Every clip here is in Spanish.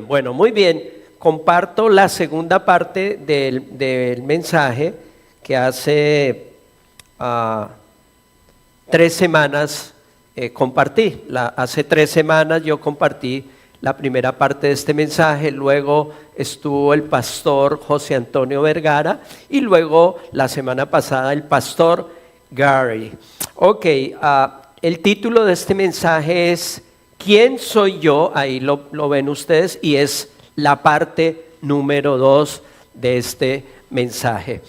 Bueno, muy bien. Comparto la segunda parte del mensaje que hace 3 semanas compartí. Hace 3 semanas yo compartí la primera parte de este mensaje, luego estuvo el pastor José Antonio Vergara y luego la semana pasada el pastor Gary. Ok, el título de este mensaje es ¿Quién soy yo? Ahí lo ven ustedes y es la parte número 2 de este mensaje.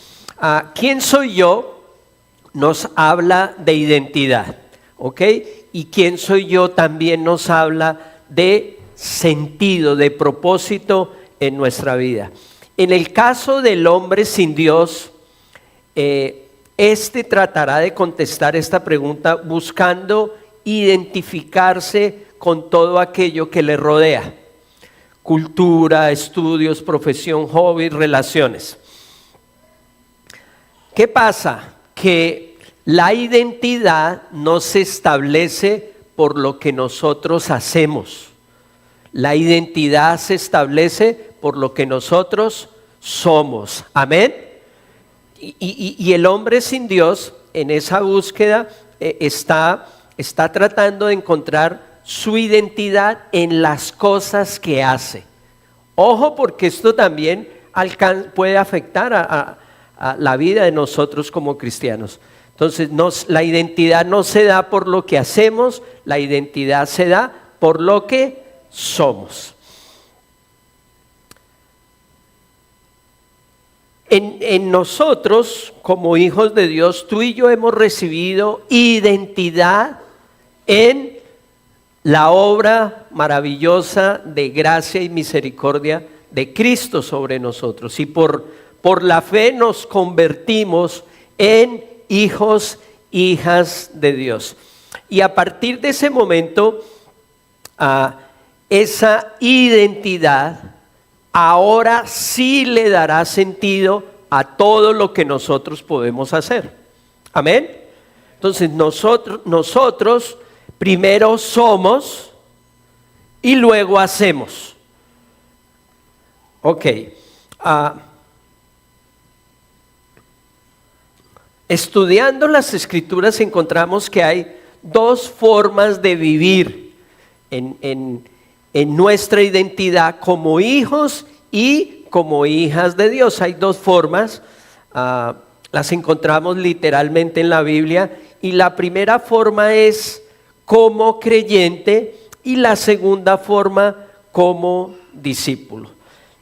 ¿Quién soy yo? Nos habla de identidad, ¿ok? Y ¿quién soy yo? También nos habla de sentido, de propósito en nuestra vida. En el caso del hombre sin Dios, tratará de contestar esta pregunta buscando identificarse con todo aquello que le rodea: cultura, estudios, profesión, hobbies, relaciones. ¿Qué pasa? Que la identidad no se establece por lo que nosotros hacemos. La identidad se establece por lo que nosotros somos. Amén. Y el hombre sin Dios en esa búsqueda está tratando de encontrar su identidad en las cosas que hace. Ojo, porque esto también puede afectar a la vida de nosotros como cristianos. Entonces la identidad no se da por lo que hacemos, la identidad se da por lo que somos. En nosotros como hijos de Dios, tú y yo hemos recibido identidad en la obra maravillosa de gracia y misericordia de Cristo sobre nosotros, y por la fe nos convertimos en hijos, hijas de Dios. Y a partir de ese momento, esa identidad ahora sí le dará sentido a todo lo que nosotros podemos hacer. Amén. Entonces nosotros primero somos y luego hacemos. Ok. Estudiando las Escrituras encontramos que hay 2 formas de vivir en nuestra identidad como hijos y como hijas de Dios. Hay 2 formas, las encontramos literalmente en la Biblia, y la primera forma es como creyente y la segunda forma como discípulo.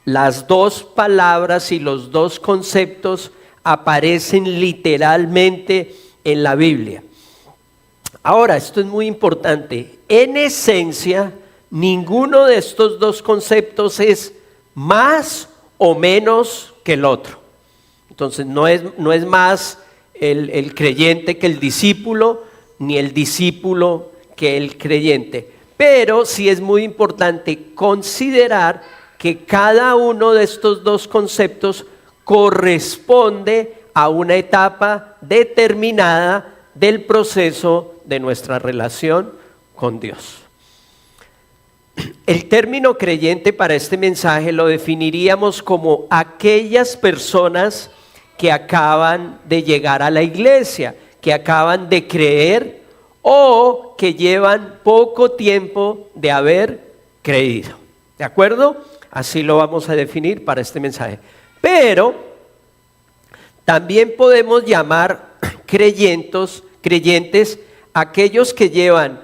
Las 2 palabras y los 2 conceptos aparecen literalmente en la Biblia. Ahora, esto es muy importante. En esencia, ninguno de estos 2 conceptos es más o menos que el otro. Entonces no es más el creyente que el discípulo, ni el discípulo que el creyente. Pero sí es muy importante considerar que cada uno de estos 2 conceptos corresponde a una etapa determinada del proceso de nuestra relación con Dios. El término creyente para este mensaje lo definiríamos como aquellas personas que acaban de llegar a la iglesia, que acaban de creer o que llevan poco tiempo de haber creído. ¿De acuerdo? Así lo vamos a definir para este mensaje. Pero también podemos llamar creyentes aquellos que llevan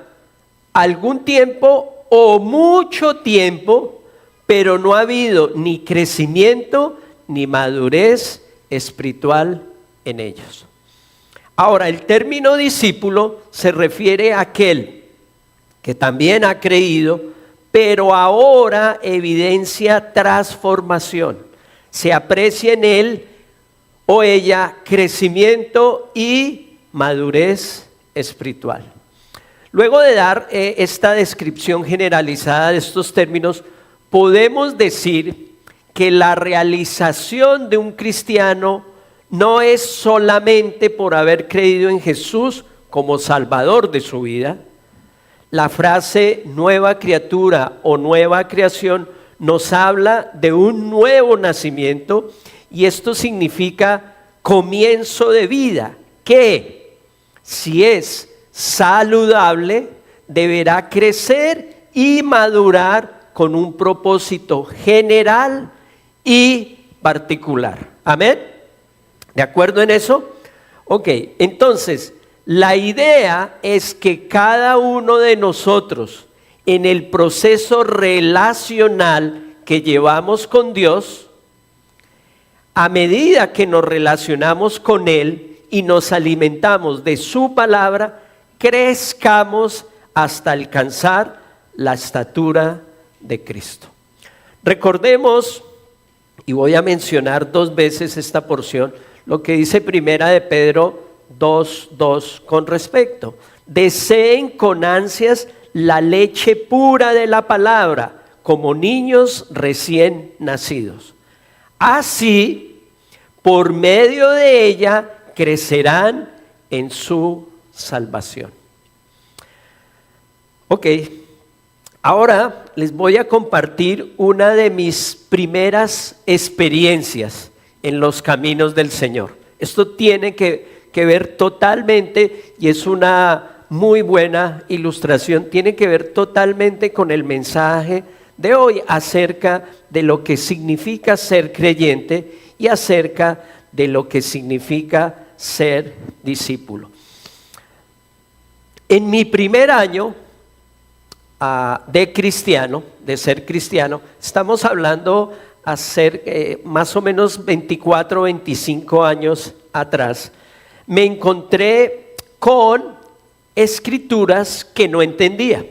algún tiempo o mucho tiempo, pero no ha habido ni crecimiento ni madurez espiritual en ellos. Ahora, el término discípulo se refiere a aquel que también ha creído, pero ahora evidencia transformación. Se aprecia en él o ella crecimiento y madurez espiritual. Luego de dar esta descripción generalizada de estos términos, podemos decir que la realización de un cristiano no es solamente por haber creído en Jesús como Salvador de su vida. La frase nueva criatura o nueva creación nos habla de un nuevo nacimiento y esto significa comienzo de vida, que si es saludable, deberá crecer y madurar con un propósito general y particular. ¿Amén? ¿De acuerdo en eso? Ok, entonces, la idea es que cada uno de nosotros, en el proceso relacional que llevamos con Dios, a medida que nos relacionamos con Él y nos alimentamos de su palabra, crezcamos hasta alcanzar la estatura de Cristo. Recordemos, y voy a mencionar 2 veces esta porción, lo que dice Primera de Pedro 2:2 con respecto. Deseen con ansias la leche pura de la palabra, como niños recién nacidos. Así, por medio de ella, crecerán en su salvación. Ok, ahora les voy a compartir una de mis primeras experiencias en los caminos del Señor. Esto tiene que ver totalmente, y es una muy buena ilustración, tiene que ver totalmente con el mensaje de hoy acerca de lo que significa ser creyente y acerca de lo que significa ser discípulo. En mi primer año de ser cristiano, estamos hablando hace más o menos 24 o 25 años atrás, me encontré con escrituras que no entendía.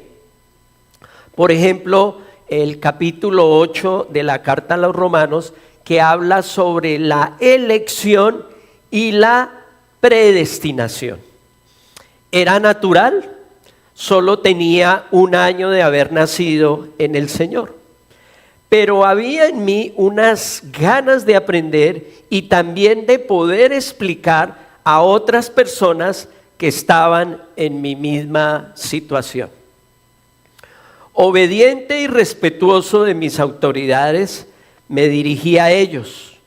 Por ejemplo, el capítulo 8 de la carta a los Romanos, que habla sobre la elección y la predestinación. Era natural, solo tenía 1 año de haber nacido en el Señor. Pero había en mí unas ganas de aprender y también de poder explicar a otras personas que estaban en mi misma situación. Obediente y respetuoso de mis autoridades, me dirigí a ellos.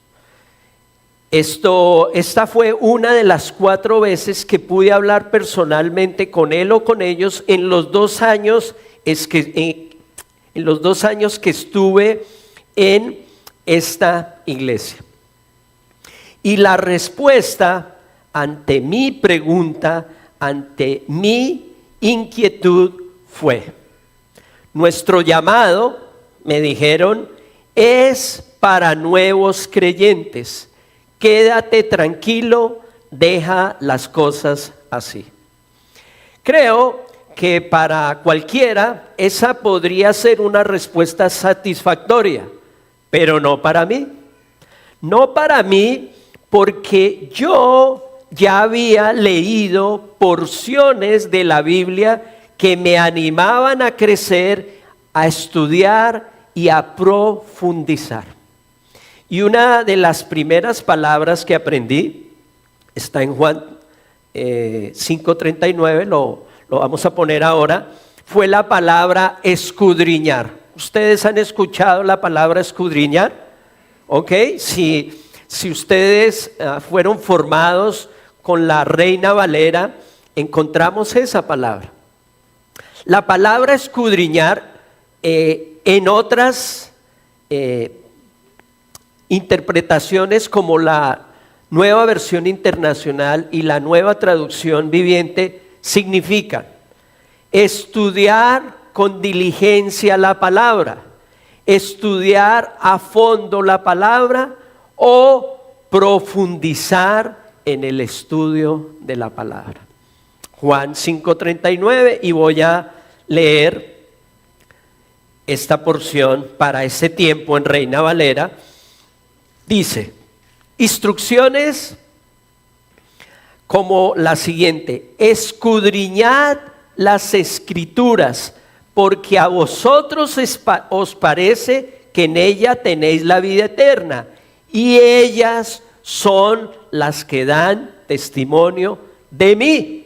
Esta fue una de las 4 veces que pude hablar personalmente con él o con ellos en los 2 años que estuve en esta iglesia. Y la respuesta ante mi pregunta, ante mi inquietud fue: nuestro llamado, me dijeron, es para nuevos creyentes. Quédate tranquilo, deja las cosas así. Creo que para cualquiera esa podría ser una respuesta satisfactoria, pero no para mí. No para mí, porque yo ya había leído porciones de la Biblia que me animaban a crecer, a estudiar y a profundizar. Y una de las primeras palabras que aprendí está en Juan 5:39, lo vamos a poner ahora, fue la palabra escudriñar. ¿Ustedes han escuchado la palabra escudriñar? ¿Ok? Si ustedes fueron formados con la Reina Valera, encontramos esa palabra. La palabra escudriñar en otras interpretaciones como la Nueva Versión Internacional y la Nueva Traducción Viviente significa estudiar con diligencia la palabra, estudiar a fondo la palabra o profundizar en el estudio de la palabra. Juan 5:39, y voy a leer esta porción para ese tiempo en Reina Valera. Dice: instrucciones como la siguiente: escudriñad las escrituras, porque a vosotros os parece que en ella tenéis la vida eterna, y ellas son las que dan testimonio de mí.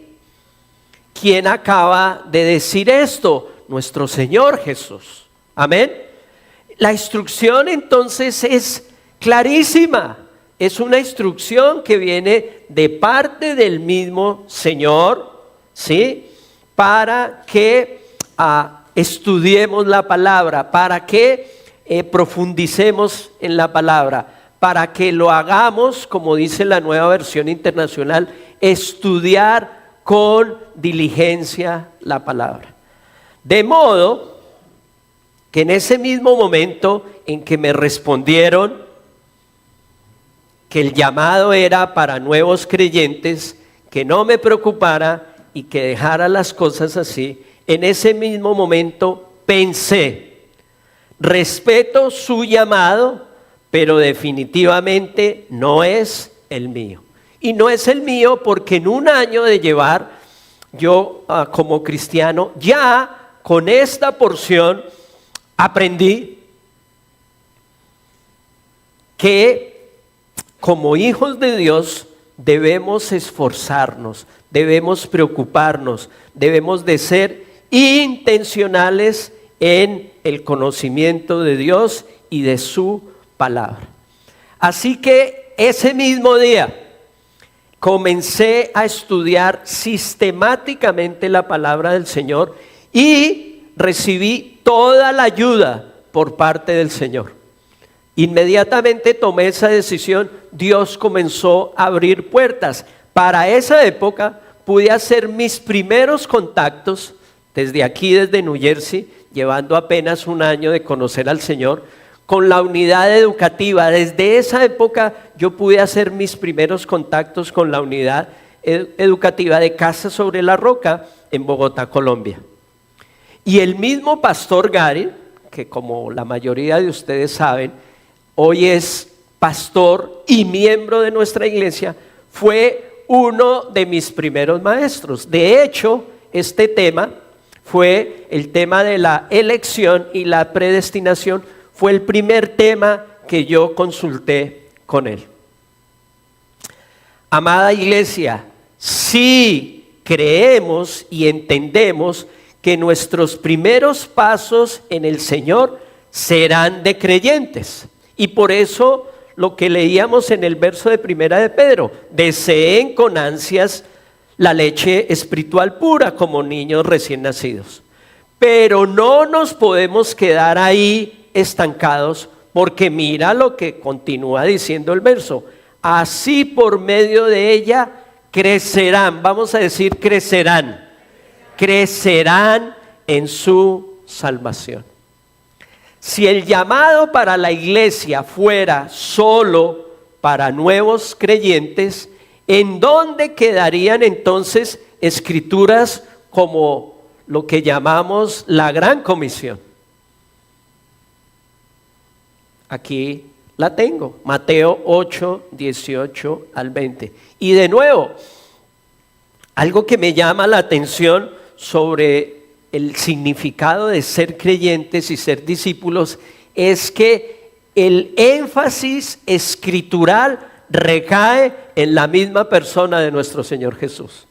¿Quién acaba de decir esto? Nuestro Señor Jesús. Amén. la instrucción entonces es clarísima. Es una instrucción que viene de parte del mismo Señor, ¿sí? Para que estudiemos la palabra, para que profundicemos en la palabra, para que lo hagamos, como dice la Nueva Versión Internacional, estudiar con diligencia la palabra. De modo que en ese mismo momento en que me respondieron que el llamado era para nuevos creyentes, que no me preocupara y que dejara las cosas así, en ese mismo momento pensé, respeto su llamado, pero definitivamente no es el mío. Y no es el mío porque en un año de llevar yo como cristiano, ya con esta porción aprendí que como hijos de Dios debemos esforzarnos, debemos preocuparnos, debemos de ser intencionales en el conocimiento de Dios y de su palabra. Así que ese mismo día comencé a estudiar sistemáticamente la palabra del Señor y recibí toda la ayuda por parte del Señor. Inmediatamente tomé esa decisión, Dios comenzó a abrir puertas. Para esa época pude hacer mis primeros contactos desde aquí, desde New Jersey, llevando apenas un año de conocer al Señor, con la unidad educativa. Desde esa época yo pude hacer mis primeros contactos con la unidad educativa de Casa sobre la Roca en Bogotá, Colombia. Y el mismo pastor Gary, que como la mayoría de ustedes saben, hoy es pastor y miembro de nuestra iglesia, fue uno de mis primeros maestros. De hecho, este tema fue el tema de la elección y la predestinación, fue el primer tema que yo consulté con él. Amada iglesia, si creemos y entendemos que nuestros primeros pasos en el Señor serán de creyentes. Y por eso lo que leíamos en el verso de Primera de Pedro, deseen con ansias la leche espiritual pura como niños recién nacidos. Pero no nos podemos quedar ahí estancados, porque mira lo que continúa diciendo el verso. Así por medio de ella crecerán, vamos a decir crecerán en su salvación. Si el llamado para la iglesia fuera solo para nuevos creyentes, ¿en dónde quedarían entonces escrituras como lo que llamamos la Gran Comisión? Aquí la tengo, Mateo 8, 18 al 20. Y de nuevo, algo que me llama la atención sobre el significado de ser creyentes y ser discípulos es que el énfasis escritural recae en la misma persona de nuestro Señor Jesús.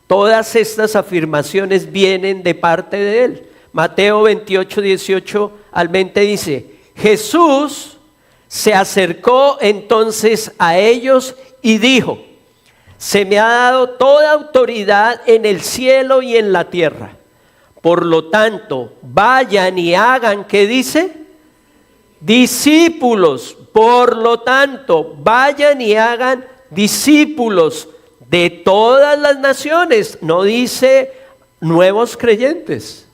Todas estas afirmaciones vienen de parte de Él. Mateo 28, 18 al 20 dice: Jesús se acercó entonces a ellos y dijo: se me ha dado toda autoridad en el cielo y en la tierra. Por lo tanto, vayan y hagan, ¿qué dice? Discípulos. Por lo tanto, vayan y hagan discípulos de todas las naciones. No dice nuevos creyentes.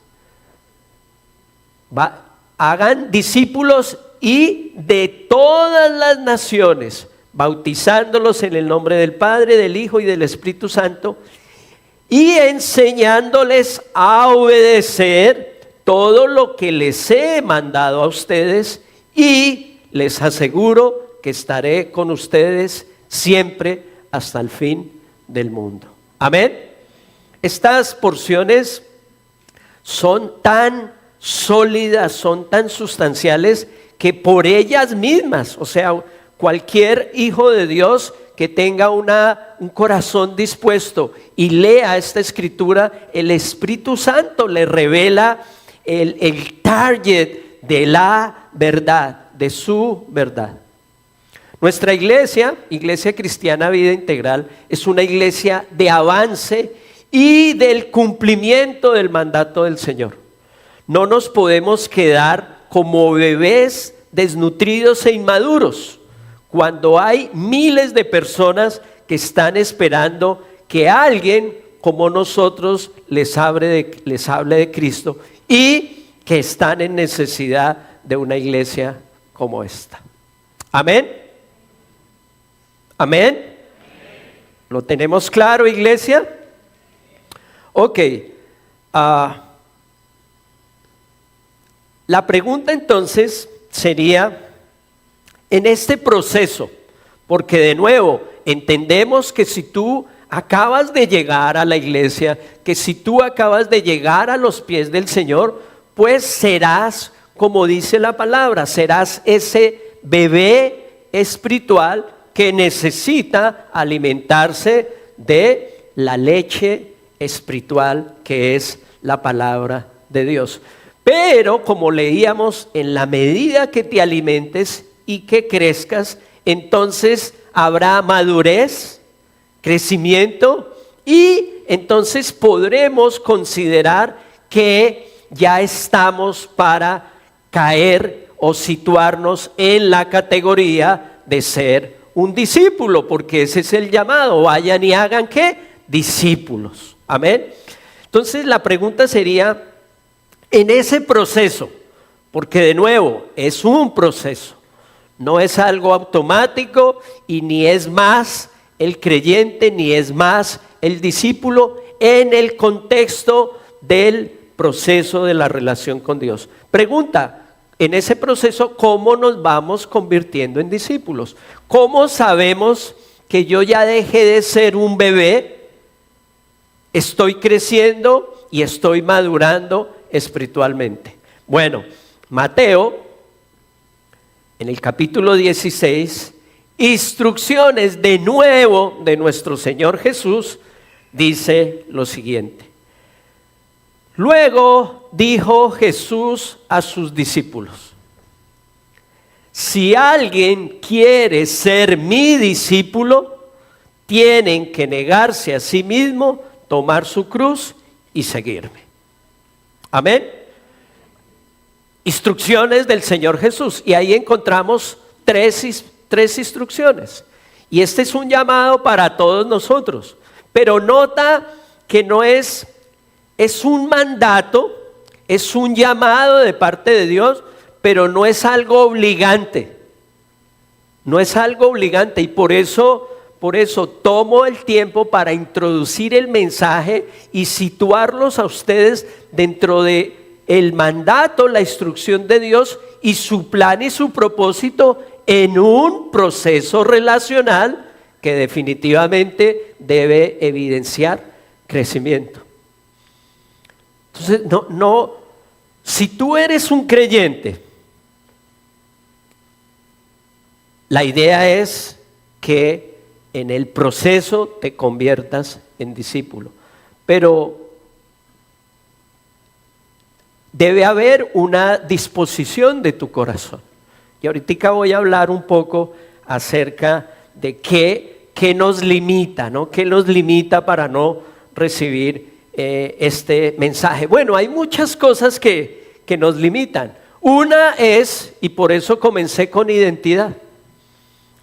Hagan discípulos y de todas las naciones, bautizándolos en el nombre del Padre, del Hijo y del Espíritu Santo, y enseñándoles a obedecer todo lo que les he mandado a ustedes, y les aseguro que estaré con ustedes siempre hasta el fin del mundo. Amén. Estas porciones son tan sólidas, son tan sustanciales, que por ellas mismas, o sea, cualquier hijo de Dios que tenga un corazón dispuesto y lea esta escritura, el Espíritu Santo le revela el target de la verdad, de su verdad. Nuestra iglesia, Iglesia Cristiana Vida Integral, es una iglesia de avance y del cumplimiento del mandato del Señor. No nos podemos quedar como bebés desnutridos e inmaduros cuando hay miles de personas que están esperando que alguien como nosotros les hable de Cristo y que están en necesidad de una iglesia como esta. Amén. Amén. ¿Lo tenemos claro, iglesia? Ok. La pregunta entonces sería, en este proceso, porque de nuevo, entendemos que si tú acabas de llegar a la iglesia, que si tú acabas de llegar a los pies del Señor, pues serás, como dice la palabra, serás ese bebé espiritual que necesita alimentarse de la leche espiritual que es la palabra de Dios. Pero como leíamos, en la medida que te alimentes y que crezcas, entonces habrá madurez, crecimiento, y entonces podremos considerar que ya estamos para caer o situarnos en la categoría de ser un discípulo, porque ese es el llamado: vayan y hagan ¿qué? Discípulos. Amén. Entonces la pregunta sería, en ese proceso, porque de nuevo es un proceso, no es algo automático y ni es más el creyente ni es más el discípulo en el contexto del proceso de la relación con Dios. Pregunta: en ese proceso, ¿cómo nos vamos convirtiendo en discípulos? ¿Cómo sabemos que yo ya dejé de ser un bebé, estoy creciendo y estoy madurando espiritualmente? Bueno, Mateo, en el capítulo 16, instrucciones de nuevo de nuestro Señor Jesús, dice lo siguiente: luego dijo Jesús a sus discípulos: si alguien quiere ser mi discípulo, tienen que negarse a sí mismo, tomar su cruz y seguirme. Amén. Instrucciones del Señor Jesús, y ahí encontramos tres instrucciones, y este es un llamado para todos nosotros, pero nota que no es un mandato, es un llamado de parte de Dios, pero no es algo obligante. No es algo obligante, y por eso tomo el tiempo para introducir el mensaje y situarlos a ustedes dentro de el mandato, la instrucción de Dios y su plan y su propósito en un proceso relacional que definitivamente debe evidenciar crecimiento. Entonces, si tú eres un creyente, la idea es que en el proceso te conviertas en discípulo, pero debe haber una disposición de tu corazón. Y ahorita voy a hablar un poco acerca de qué nos limita, ¿no? ¿Qué nos limita para no recibir este mensaje? Bueno, hay muchas cosas que nos limitan. Una es, y por eso comencé con identidad.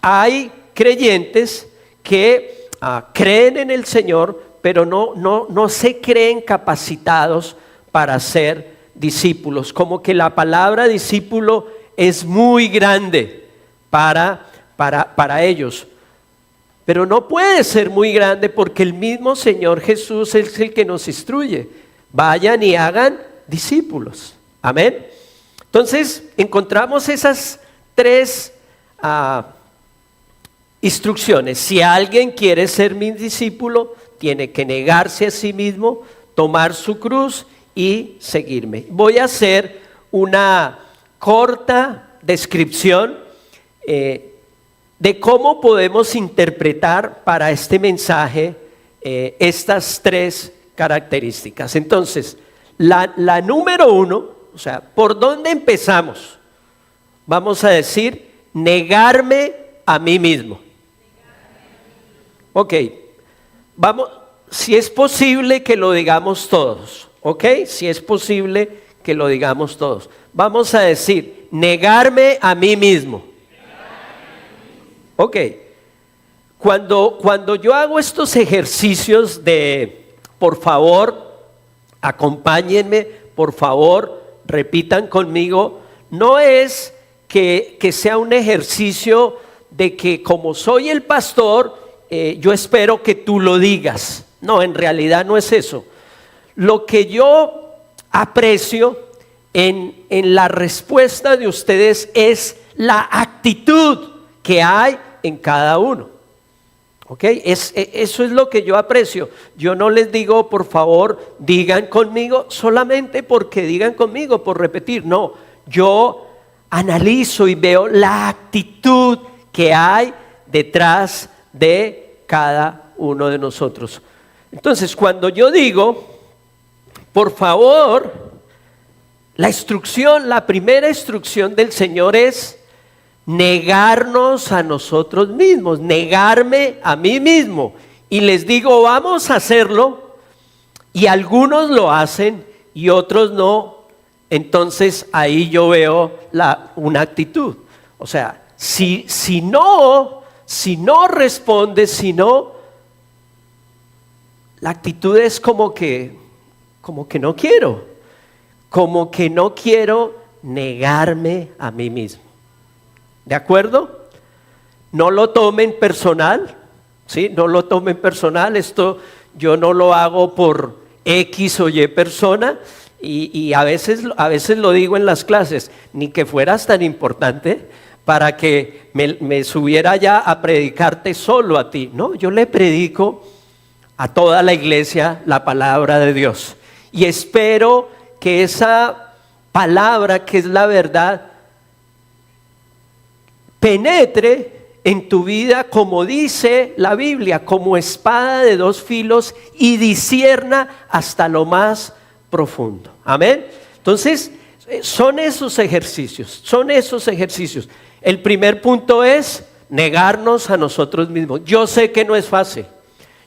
Hay creyentes que creen en el Señor, pero no se creen capacitados para ser discípulos, como que la palabra discípulo es muy grande para ellos, pero no puede ser muy grande porque el mismo Señor Jesús es el que nos instruye: vayan y hagan discípulos. Amén. Entonces encontramos esas tres instrucciones. Si alguien quiere ser mi discípulo, tiene que negarse a sí mismo, tomar su cruz y seguirme. Voy a hacer una corta descripción de cómo podemos interpretar para este mensaje estas tres características. Entonces, la número uno, o sea, ¿por dónde empezamos? Vamos a decir, negarme a mí mismo. Ok, vamos, si es posible que lo digamos todos, ok, si es posible que lo digamos todos. Vamos a decir, negarme a mí mismo. Ok, cuando yo hago estos ejercicios de, por favor, acompáñenme, por favor, repitan conmigo, no es que sea un ejercicio de que como soy el pastor, yo espero que tú lo digas. No, en realidad no es eso. Lo que yo aprecio en la respuesta de ustedes es la actitud que hay en cada uno. ¿Ok? Eso es lo que yo aprecio. Yo no les digo, por favor, digan conmigo solamente porque digan conmigo, por repetir. No, yo analizo y veo la actitud que hay detrás de cada uno de nosotros. Entonces, cuando yo digo, por favor, la primera instrucción del Señor es negarnos a nosotros mismos, negarme a mí mismo. Y les digo, vamos a hacerlo, y algunos lo hacen y otros no. Entonces ahí yo veo una actitud. O sea, si no respondes, si no, la actitud es como que no quiero, como que no quiero negarme a mí mismo. ¿De acuerdo? No lo tomen personal, ¿sí? No lo tomen personal. Esto yo no lo hago por X o Y persona. Y a veces lo digo en las clases, ni que fueras tan importante para que me subiera ya a predicarte solo a ti. No, yo le predico a toda la iglesia la palabra de Dios. Y espero que esa palabra, que es la verdad, penetre en tu vida, como dice la Biblia, como espada de dos filos, y discierna hasta lo más profundo. Amén. Entonces, son esos ejercicios. El primer punto es negarnos a nosotros mismos. Yo sé que no es fácil.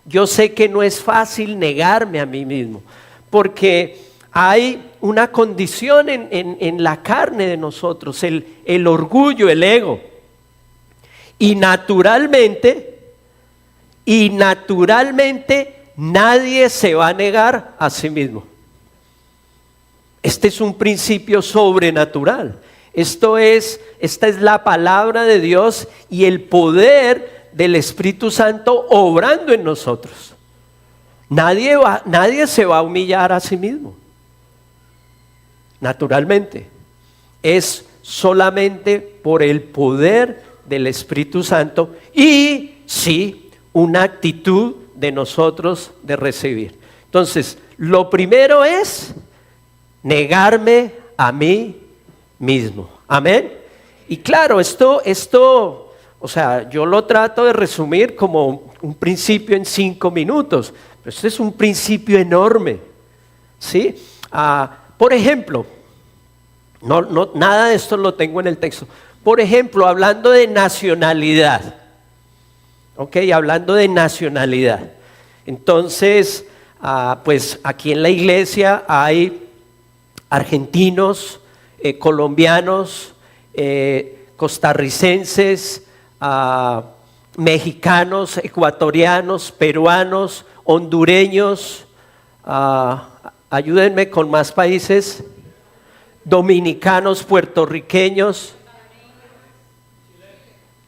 Yo sé que no es fácil negarme a mí mismo, porque hay una condición en la carne de nosotros, el orgullo, el ego. Y naturalmente nadie se va a negar a sí mismo. Este es un principio sobrenatural. Esta es la palabra de Dios y el poder del Espíritu Santo obrando en nosotros. Nadie se va a humillar a sí mismo. Naturalmente. Es solamente por el poder del Espíritu Santo y sí, una actitud de nosotros de recibir. Entonces, lo primero es negarme a mí mismo. Amén. Y claro, esto, o sea, yo lo trato de resumir como un principio en 5 minutos, pero este es un principio enorme, ¿sí? Por ejemplo, nada de esto lo tengo en el texto. Por ejemplo, hablando de nacionalidad, ¿ok? Hablando de nacionalidad. Entonces, pues aquí en la iglesia hay argentinos, colombianos, costarricenses, mexicanos, ecuatorianos, peruanos, hondureños, ayúdenme con más países, dominicanos, puertorriqueños,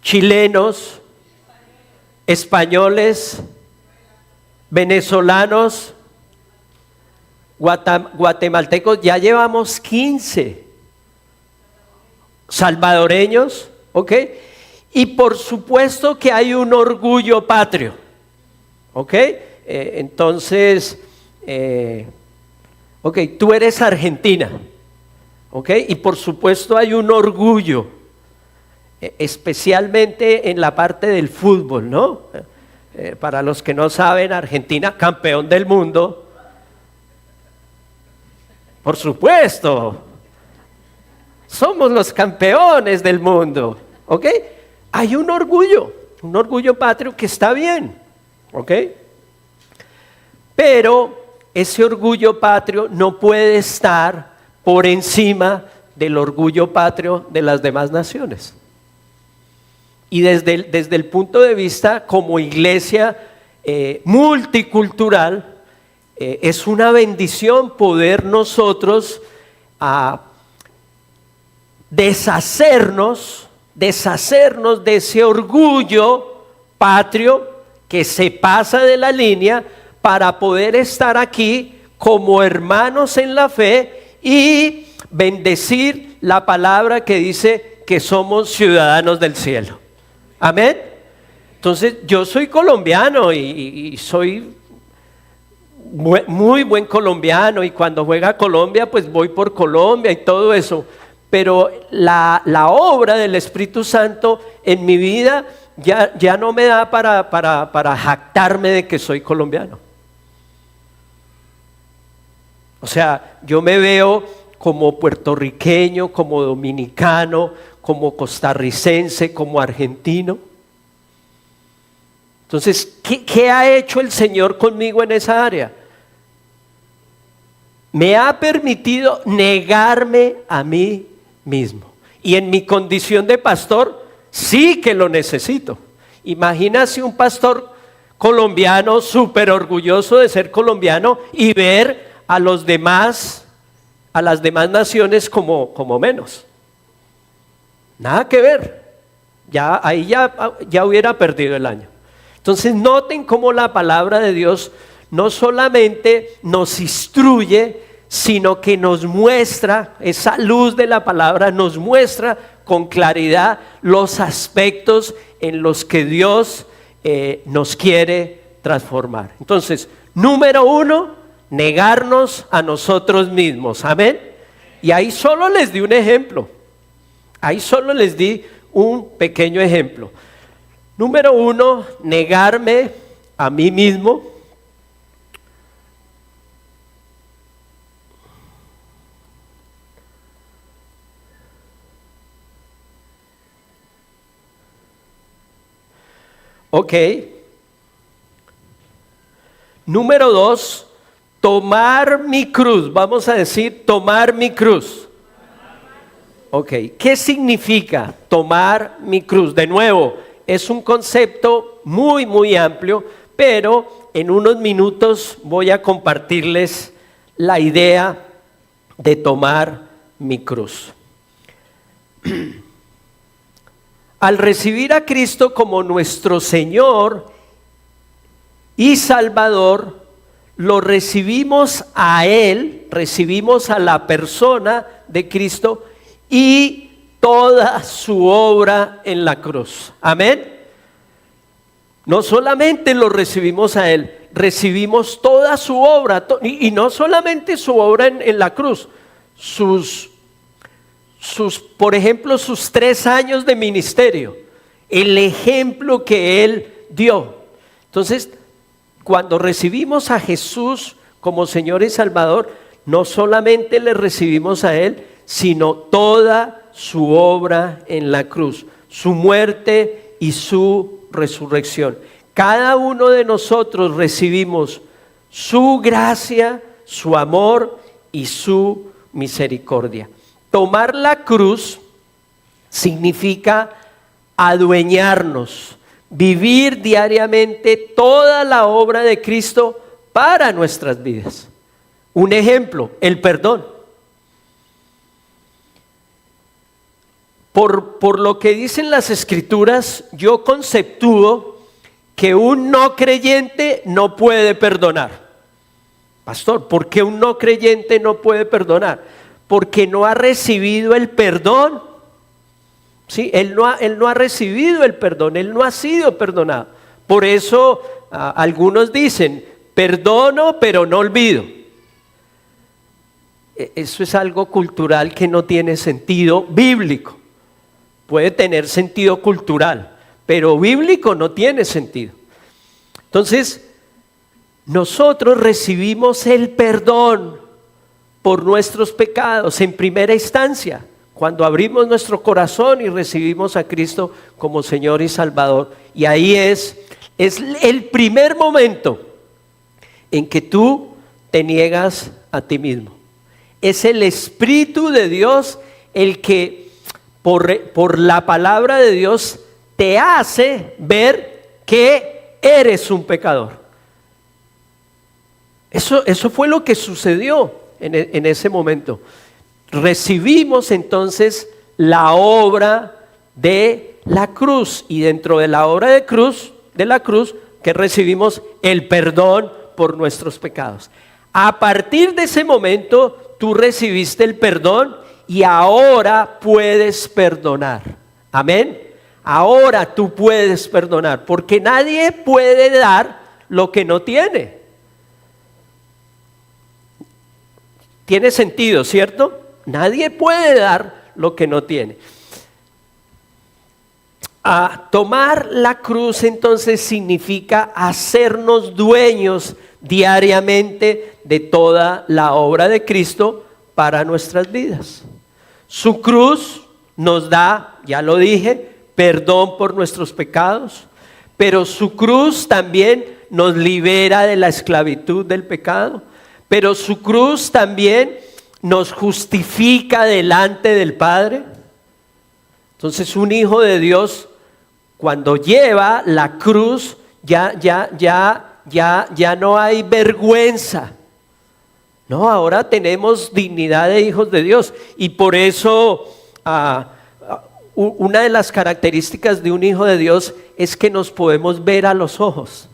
chilenos, españoles, venezolanos, guatemaltecos, ya llevamos 15, salvadoreños, ¿ok? Y por supuesto que hay un orgullo patrio, ¿ok? Entonces, ok, tú eres argentina, ¿ok? Y por supuesto hay un orgullo, especialmente en la parte del fútbol, ¿no? Para los que no saben, Argentina, campeón del mundo. Por supuesto, somos los campeones del mundo, ¿ok? Hay un orgullo patrio que está bien, ¿ok? Pero ese orgullo patrio no puede estar por encima del orgullo patrio de las demás naciones. Y desde el punto de vista como iglesia multicultural, es una bendición poder nosotros deshacernos de ese orgullo patrio que se pasa de la línea para poder estar aquí como hermanos en la fe y bendecir la palabra que dice que somos ciudadanos del cielo. Amén. Entonces yo soy colombiano y soy muy buen colombiano, y cuando juega Colombia pues voy por Colombia y todo eso, pero la obra del Espíritu Santo en mi vida ya no me da para jactarme de que soy colombiano. O sea, yo me veo como puertorriqueño, como dominicano, como costarricense, como argentino. Entonces, ¿qué ha hecho el Señor conmigo en esa área? Me ha permitido negarme a mí mismo. Y en mi condición de pastor, sí que lo necesito. Imagínate un pastor colombiano súper orgulloso de ser colombiano y ver a las demás naciones como menos. Nada que ver. Ahí ya hubiera perdido el año. Entonces noten cómo la palabra de Dios no solamente nos instruye, sino que nos muestra, esa luz de la palabra nos muestra con claridad los aspectos en los que Dios nos quiere transformar. Entonces, número 1, negarnos a nosotros mismos. Amén. Y ahí solo les di un ejemplo. Ahí solo les di un pequeño ejemplo. Número 1, negarme a mí mismo. Ok. Número 2, tomar mi cruz. Vamos a decir, tomar mi cruz. Ok. ¿Qué significa tomar mi cruz? De nuevo, es un concepto muy amplio, pero en unos minutos voy a compartirles la idea de tomar mi cruz. Al recibir a Cristo como nuestro Señor y Salvador, lo recibimos a Él, recibimos a la persona de Cristo y toda su obra en la cruz. Amén. No solamente lo recibimos a Él, recibimos toda su obra, y no solamente su obra en la cruz, por ejemplo, sus 3 años de ministerio, el ejemplo que Él dio. Entonces, cuando recibimos a Jesús como Señor y Salvador, no solamente le recibimos a Él, sino toda su obra en la cruz, su muerte y su resurrección. Cada uno de nosotros recibimos su gracia, su amor y su misericordia. Tomar la cruz significa adueñarnos, vivir diariamente toda la obra de Cristo para nuestras vidas. Un ejemplo, el perdón. Por lo que dicen las Escrituras, yo conceptúo que un no creyente no puede perdonar. Pastor, ¿por qué un no creyente no puede perdonar? Porque no ha recibido el perdón. ¿Sí? Él no ha recibido el perdón, él no ha sido perdonado. Por eso algunos dicen, perdono pero no olvido. Eso es algo cultural que no tiene sentido bíblico. Puede tener sentido cultural, pero bíblico no tiene sentido. Entonces, nosotros recibimos el perdón por nuestros pecados en primera instancia, cuando abrimos nuestro corazón y recibimos a Cristo como Señor y Salvador. Y ahí es el primer momento en que tú te niegas a ti mismo. Es el Espíritu de Dios el que por la palabra de Dios te hace ver que eres un pecador. Eso fue lo que sucedió en ese momento. Recibimos entonces la obra de la cruz, y dentro de la obra de la cruz que recibimos el perdón por nuestros pecados. A partir de ese momento tú recibiste el perdón y ahora puedes perdonar. Amén. Ahora tú puedes perdonar, porque nadie puede dar lo que no tiene. Tiene sentido, ¿cierto? Nadie puede dar lo que no tiene. Tomar la cruz entonces significa hacernos dueños diariamente de toda la obra de Cristo para nuestras vidas. Su cruz nos da, ya lo dije, perdón por nuestros pecados, pero su cruz también nos libera de la esclavitud del pecado, pero su cruz también nos justifica delante del Padre. Entonces un hijo de Dios, cuando lleva la cruz, ya no hay vergüenza. No, ahora tenemos dignidad de hijos de Dios. Y por eso una de las características de un hijo de Dios es que nos podemos ver a los ojos.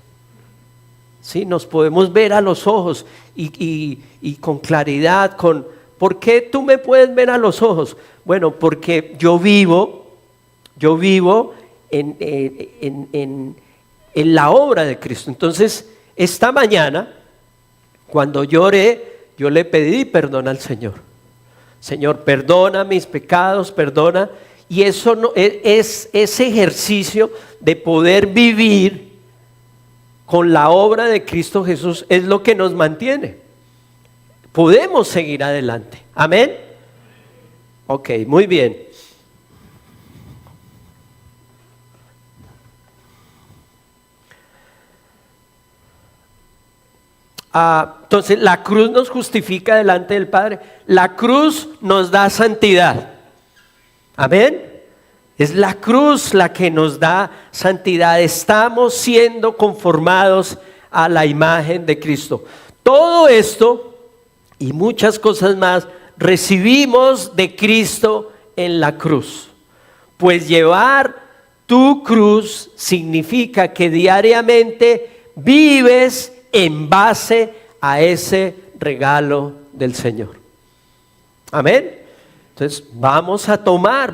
Sí, nos podemos ver a los ojos y con claridad. ¿Por qué tú me puedes ver a los ojos? Bueno, porque yo vivo en la obra de Cristo. Entonces, esta mañana, cuando lloré, yo le pedí perdón al Señor. Señor, perdona mis pecados, perdona. Y eso no es ese ejercicio de poder vivir con la obra de Cristo Jesús, es lo que nos mantiene. Podemos seguir adelante. Amén. Ok, muy bien. Entonces la cruz nos justifica delante del Padre. La cruz nos da santidad. Amén. Es la cruz la que nos da santidad. Estamos siendo conformados a la imagen de Cristo. Todo esto y muchas cosas más recibimos de Cristo en la cruz. Pues llevar tu cruz significa que diariamente vives en base a ese regalo del Señor. Amén. Entonces vamos a tomar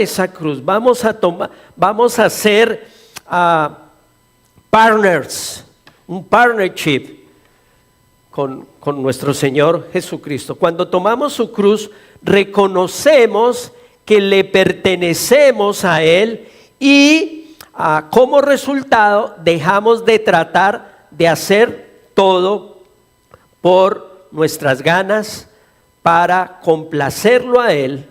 esa cruz, vamos a ser partners, un partnership con nuestro Señor Jesucristo. Cuando tomamos su cruz, reconocemos que le pertenecemos a Él y como resultado dejamos de tratar de hacer todo por nuestras ganas para complacerlo a Él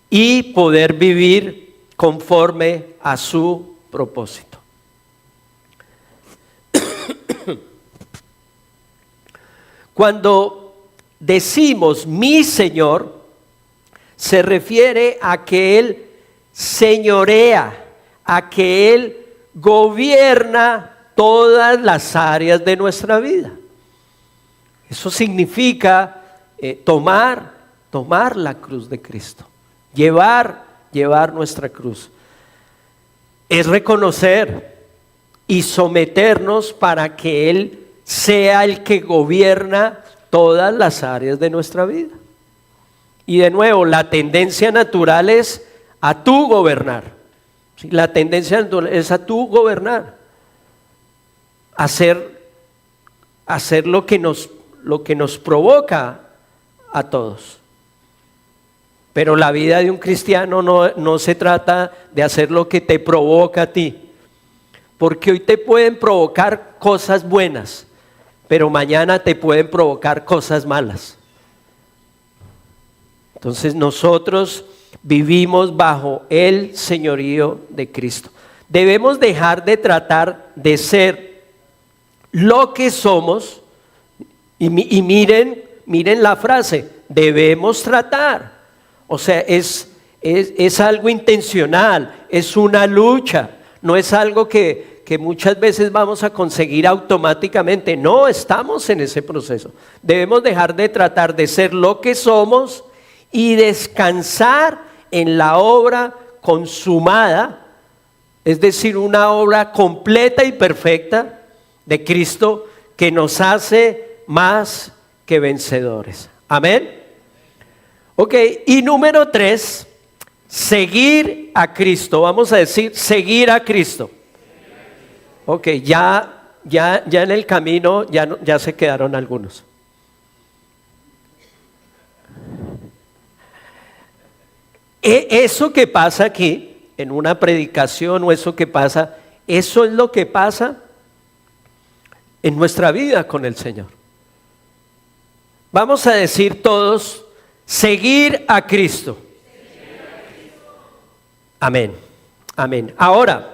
y poder vivir conforme a su propósito. Cuando decimos mi Señor, se refiere a que Él señorea, a que Él gobierna todas las áreas de nuestra vida. Eso significa tomar la cruz de Cristo, llevar nuestra cruz. Es reconocer y someternos para que Él sea el que gobierna todas las áreas de nuestra vida. Y de nuevo, la tendencia natural es a tú gobernar. ¿Sí? La tendencia natural es a tú gobernar. Hacer lo que nos provoca a todos. Pero la vida de un cristiano no se trata de hacer lo que te provoca a ti. Porque hoy te pueden provocar cosas buenas, pero mañana te pueden provocar cosas malas. Entonces nosotros vivimos bajo el señorío de Cristo. Debemos dejar de tratar de ser lo que somos. Y miren la frase, debemos tratar. O sea, es algo intencional, es una lucha, no es algo que muchas veces vamos a conseguir automáticamente. No, estamos en ese proceso. Debemos dejar de tratar de ser lo que somos y descansar en la obra consumada, es decir, una obra completa y perfecta de Cristo que nos hace más que vencedores. Amén. Ok, y número 3, seguir a Cristo. Vamos a decir, seguir a Cristo. Ok, ya en el camino ya se quedaron algunos. Eso que pasa aquí, en una predicación o eso que pasa, eso es lo que pasa en nuestra vida con el Señor. Vamos a decir todos, seguir a Cristo. Amén, amén. Ahora,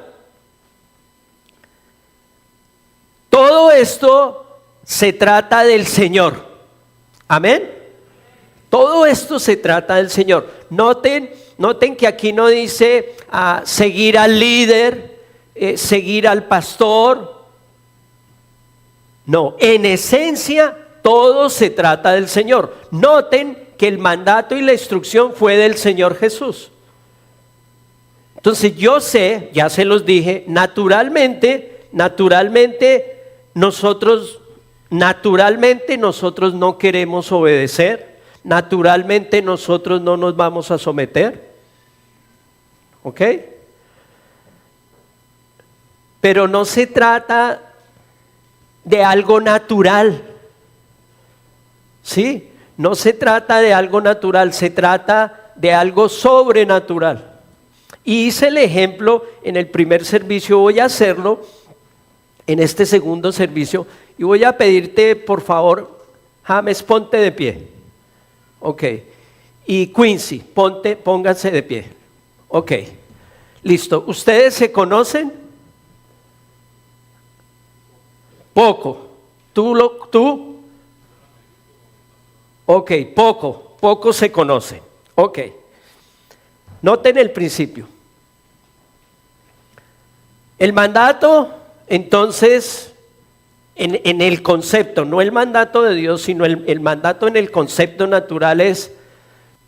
todo esto se trata del Señor. Amén. Todo esto se trata del Señor. Noten que aquí no dice seguir al líder, seguir al pastor. No, en esencia todo se trata del Señor. Noten que el mandato y la instrucción fue del Señor Jesús. Entonces yo sé, ya se los dije, naturalmente nosotros no queremos obedecer. Naturalmente nosotros no nos vamos a someter. ¿Ok? Pero no se trata de algo natural. ¿Sí? No se trata de algo natural, se trata de algo sobrenatural. Y hice el ejemplo en el primer servicio, voy a hacerlo en este segundo servicio y voy a pedirte, por favor, James, ponte de pie. Ok. Y Quincy, pónganse de pie. Ok. Listo. ¿Ustedes se conocen? Poco. ¿Tú? Ok, poco se conocen. Ok. Noten el principio. El mandato, entonces, en el concepto, no el mandato de Dios, sino el mandato en el concepto natural es,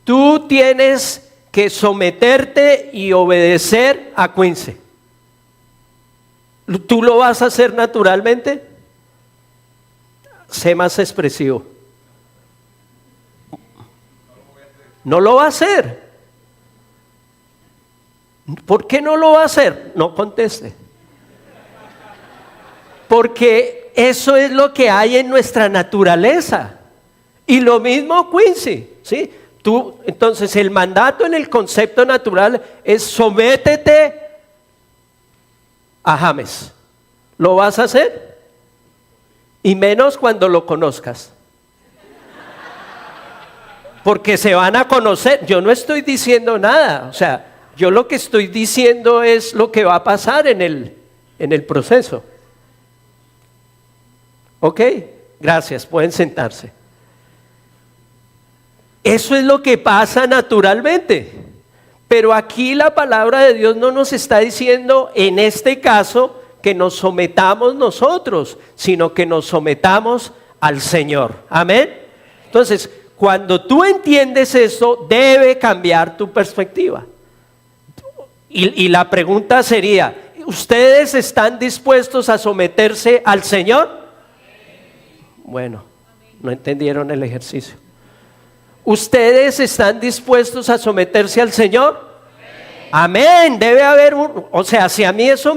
tú tienes que someterte y obedecer a Quincy. ¿Tú lo vas a hacer naturalmente? Sé más expresivo. No lo va a hacer. ¿Por qué no lo va a hacer? No conteste. Porque eso es lo que hay en nuestra naturaleza. Y lo mismo Quincy, ¿sí? Entonces el mandato en el concepto natural es sométete a James. ¿Lo vas a hacer? Y menos cuando lo conozcas. Porque se van a conocer. Yo no estoy diciendo nada. O sea, yo lo que estoy diciendo es lo que va a pasar en el proceso. ¿Ok? Gracias, pueden sentarse. Eso es lo que pasa naturalmente. Pero aquí la palabra de Dios no nos está diciendo, en este caso, que nos sometamos nosotros, sino que nos sometamos al Señor. Amén. Entonces, cuando tú entiendes eso, debe cambiar tu perspectiva. Y la pregunta sería, ¿ustedes están dispuestos a someterse al Señor? Bueno, no entendieron el ejercicio. ¿Ustedes están dispuestos a someterse al Señor? Amén. Debe haber o sea, si a mí eso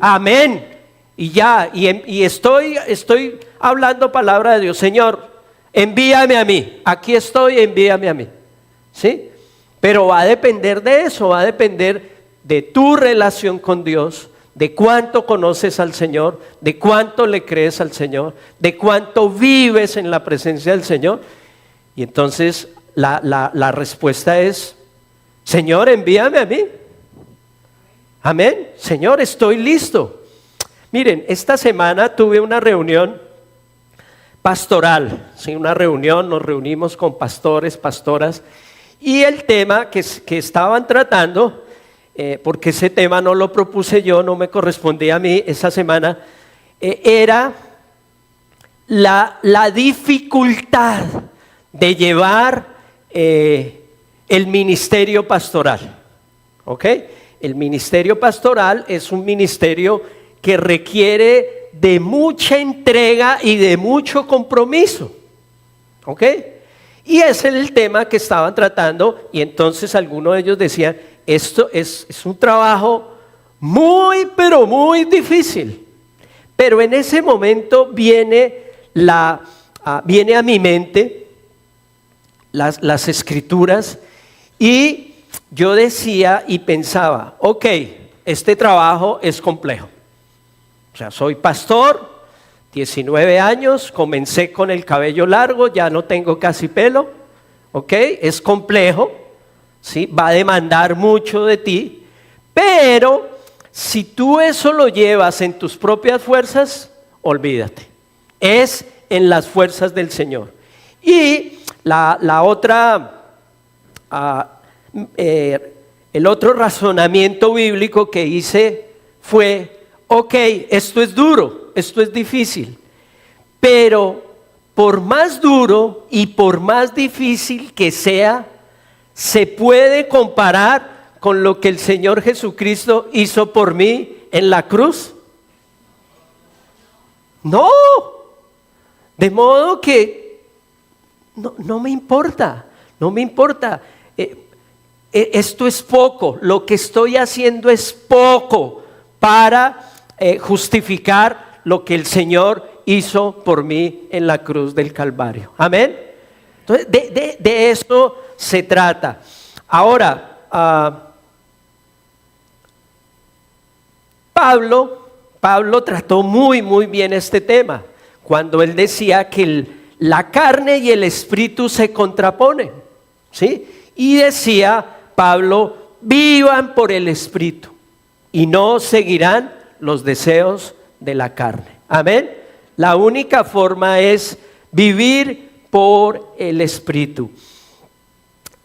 amén. Y ya, y estoy hablando palabra de Dios. Señor, envíame a mí. Aquí estoy, envíame a mí. ¿Sí? Pero va a depender de eso, va a depender de tu relación con Dios, de cuánto conoces al Señor, de cuánto le crees al Señor, de cuánto vives en la presencia del Señor. Y entonces la respuesta es: Señor, envíame a mí. Amén. Señor, estoy listo. Miren, esta semana tuve una reunión pastoral, ¿sí? Una reunión, nos reunimos con pastores, pastoras, y el tema que estaban tratando, porque ese tema no lo propuse yo, no me correspondía a mí esa semana, era la dificultad de llevar el ministerio pastoral. ¿Ok? El ministerio pastoral es un ministerio que requiere de mucha entrega y de mucho compromiso. ¿Ok? Y ese es el tema que estaban tratando, y entonces algunos de ellos decían: esto es un trabajo muy, pero muy difícil. Pero en ese momento viene a mi mente las escrituras, y yo decía y pensaba: ok, este trabajo es complejo. O sea, soy pastor, 19 años, comencé con el cabello largo, ya no tengo casi pelo, ok, es complejo, ¿sí? Va a demandar mucho de ti, pero si tú eso lo llevas en tus propias fuerzas, olvídate, es en las fuerzas del Señor. Y la otra, el otro razonamiento bíblico que hice fue: ok, esto es duro, esto es difícil, pero por más duro y por más difícil que sea, ¿se puede comparar con lo que el Señor Jesucristo hizo por mí en la cruz? No, de modo que no me importa, no me importa. Esto es poco, lo que estoy haciendo es poco para justificar lo que el Señor hizo por mí en la cruz del Calvario. Amén. Entonces, de eso se trata. Ahora, Pablo trató muy bien este tema cuando él decía que la carne y el espíritu se contraponen, ¿sí? Y decía Pablo: vivan por el espíritu y no seguirán los deseos de la carne. Amén. La única forma es vivir por el Espíritu.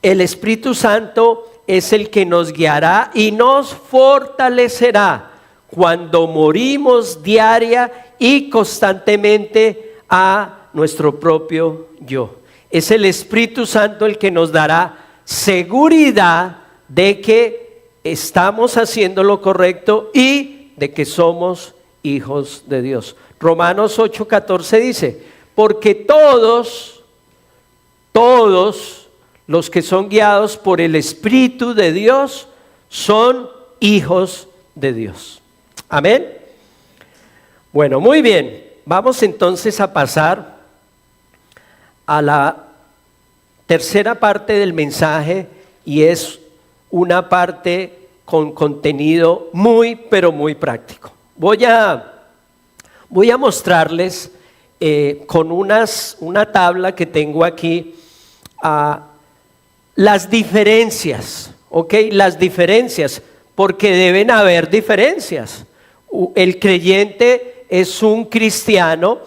El Espíritu Santo es el que nos guiará y nos fortalecerá cuando morimos diaria y constantemente a nuestro propio yo. Es el Espíritu Santo el que nos dará seguridad de que estamos haciendo lo correcto y de que somos hijos de Dios. Romanos 8:14 dice: porque todos los que son guiados por el Espíritu de Dios son hijos de Dios. Amén. Bueno, muy bien. Vamos entonces a pasar a la tercera parte del mensaje, y es una parte con contenido muy, pero muy práctico. Voy a mostrarles con una tabla que tengo aquí las diferencias, ¿ok? Las diferencias, porque deben haber diferencias. El creyente es un cristiano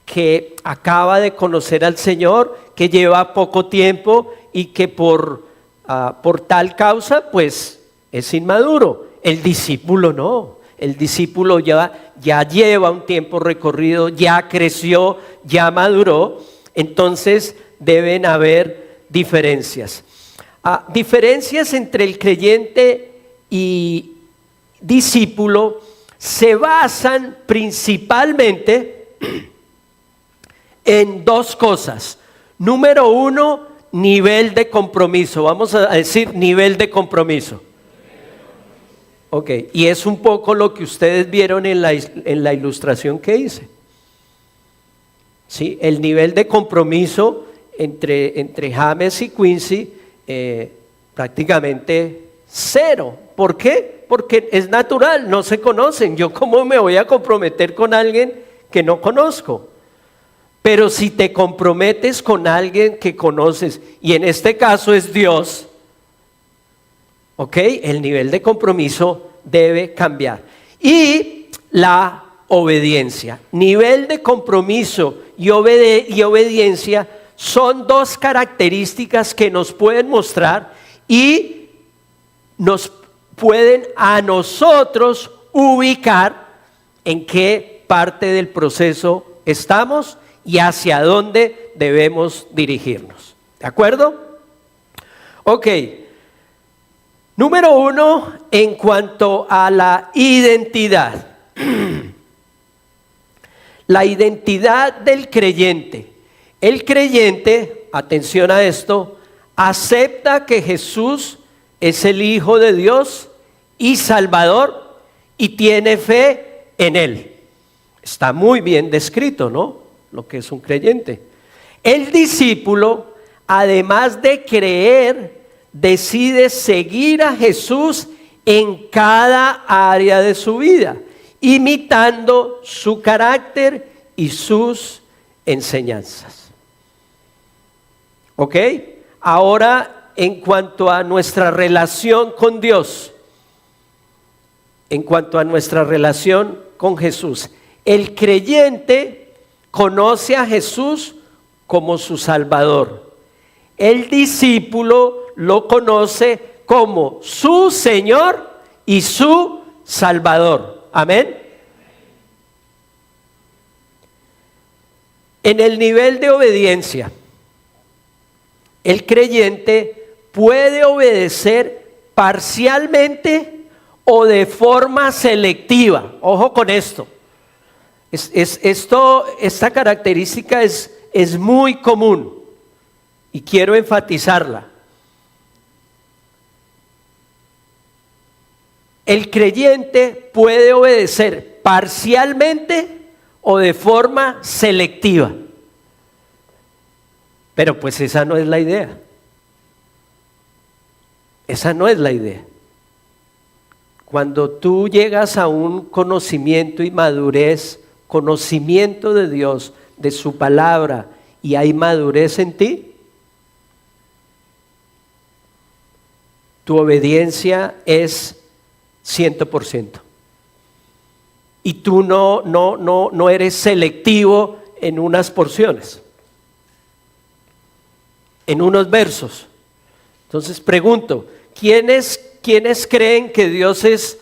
que acaba de conocer al Señor, que lleva poco tiempo y que por tal causa pues es inmaduro. El discípulo no. El discípulo ya lleva un tiempo recorrido, ya creció, ya maduró. Entonces deben haber diferencias. Diferencias entre el creyente y discípulo se basan principalmente en dos cosas. Número uno, nivel de compromiso. Vamos a decir nivel de compromiso. Ok, y es un poco lo que ustedes vieron en la ilustración que hice. ¿Sí? El nivel de compromiso entre James y Quincy prácticamente cero. ¿Por qué? Porque es natural, no se conocen. ¿Yo cómo me voy a comprometer con alguien que no conozco? Pero si te comprometes con alguien que conoces, y en este caso es Dios, ¿ok? El nivel de compromiso debe cambiar. Y la obediencia. Nivel de compromiso y obediencia son dos características que nos pueden mostrar y nos pueden a nosotros ubicar en qué parte del proceso estamos y hacia dónde debemos dirigirnos. ¿De acuerdo? Ok. Número 1, en cuanto a la identidad. La identidad del creyente. El creyente, atención a esto, acepta que Jesús es el Hijo de Dios y Salvador y tiene fe en Él. Está muy bien descrito, ¿no? Lo que es un creyente. El discípulo, además de creer, decide seguir a Jesús en cada área de su vida, imitando su carácter y sus enseñanzas. ¿Ok? Ahora, en cuanto a nuestra relación con Dios, en cuanto a nuestra relación con Jesús, el creyente conoce a Jesús como su Salvador. El discípulo lo conoce como su Señor y su Salvador. Amén. En el nivel de obediencia, el creyente puede obedecer parcialmente o de forma selectiva. Ojo con esto. Esta característica es muy común y quiero enfatizarla. El creyente puede obedecer parcialmente o de forma selectiva. Pero pues esa no es la idea. Esa no es la idea. Cuando tú llegas a un conocimiento y madurez, conocimiento de Dios, de su palabra, y hay madurez en ti, tu obediencia es 100%. Y tú no eres selectivo en unas porciones, en unos versos. Entonces pregunto, ¿quiénes creen que Dios es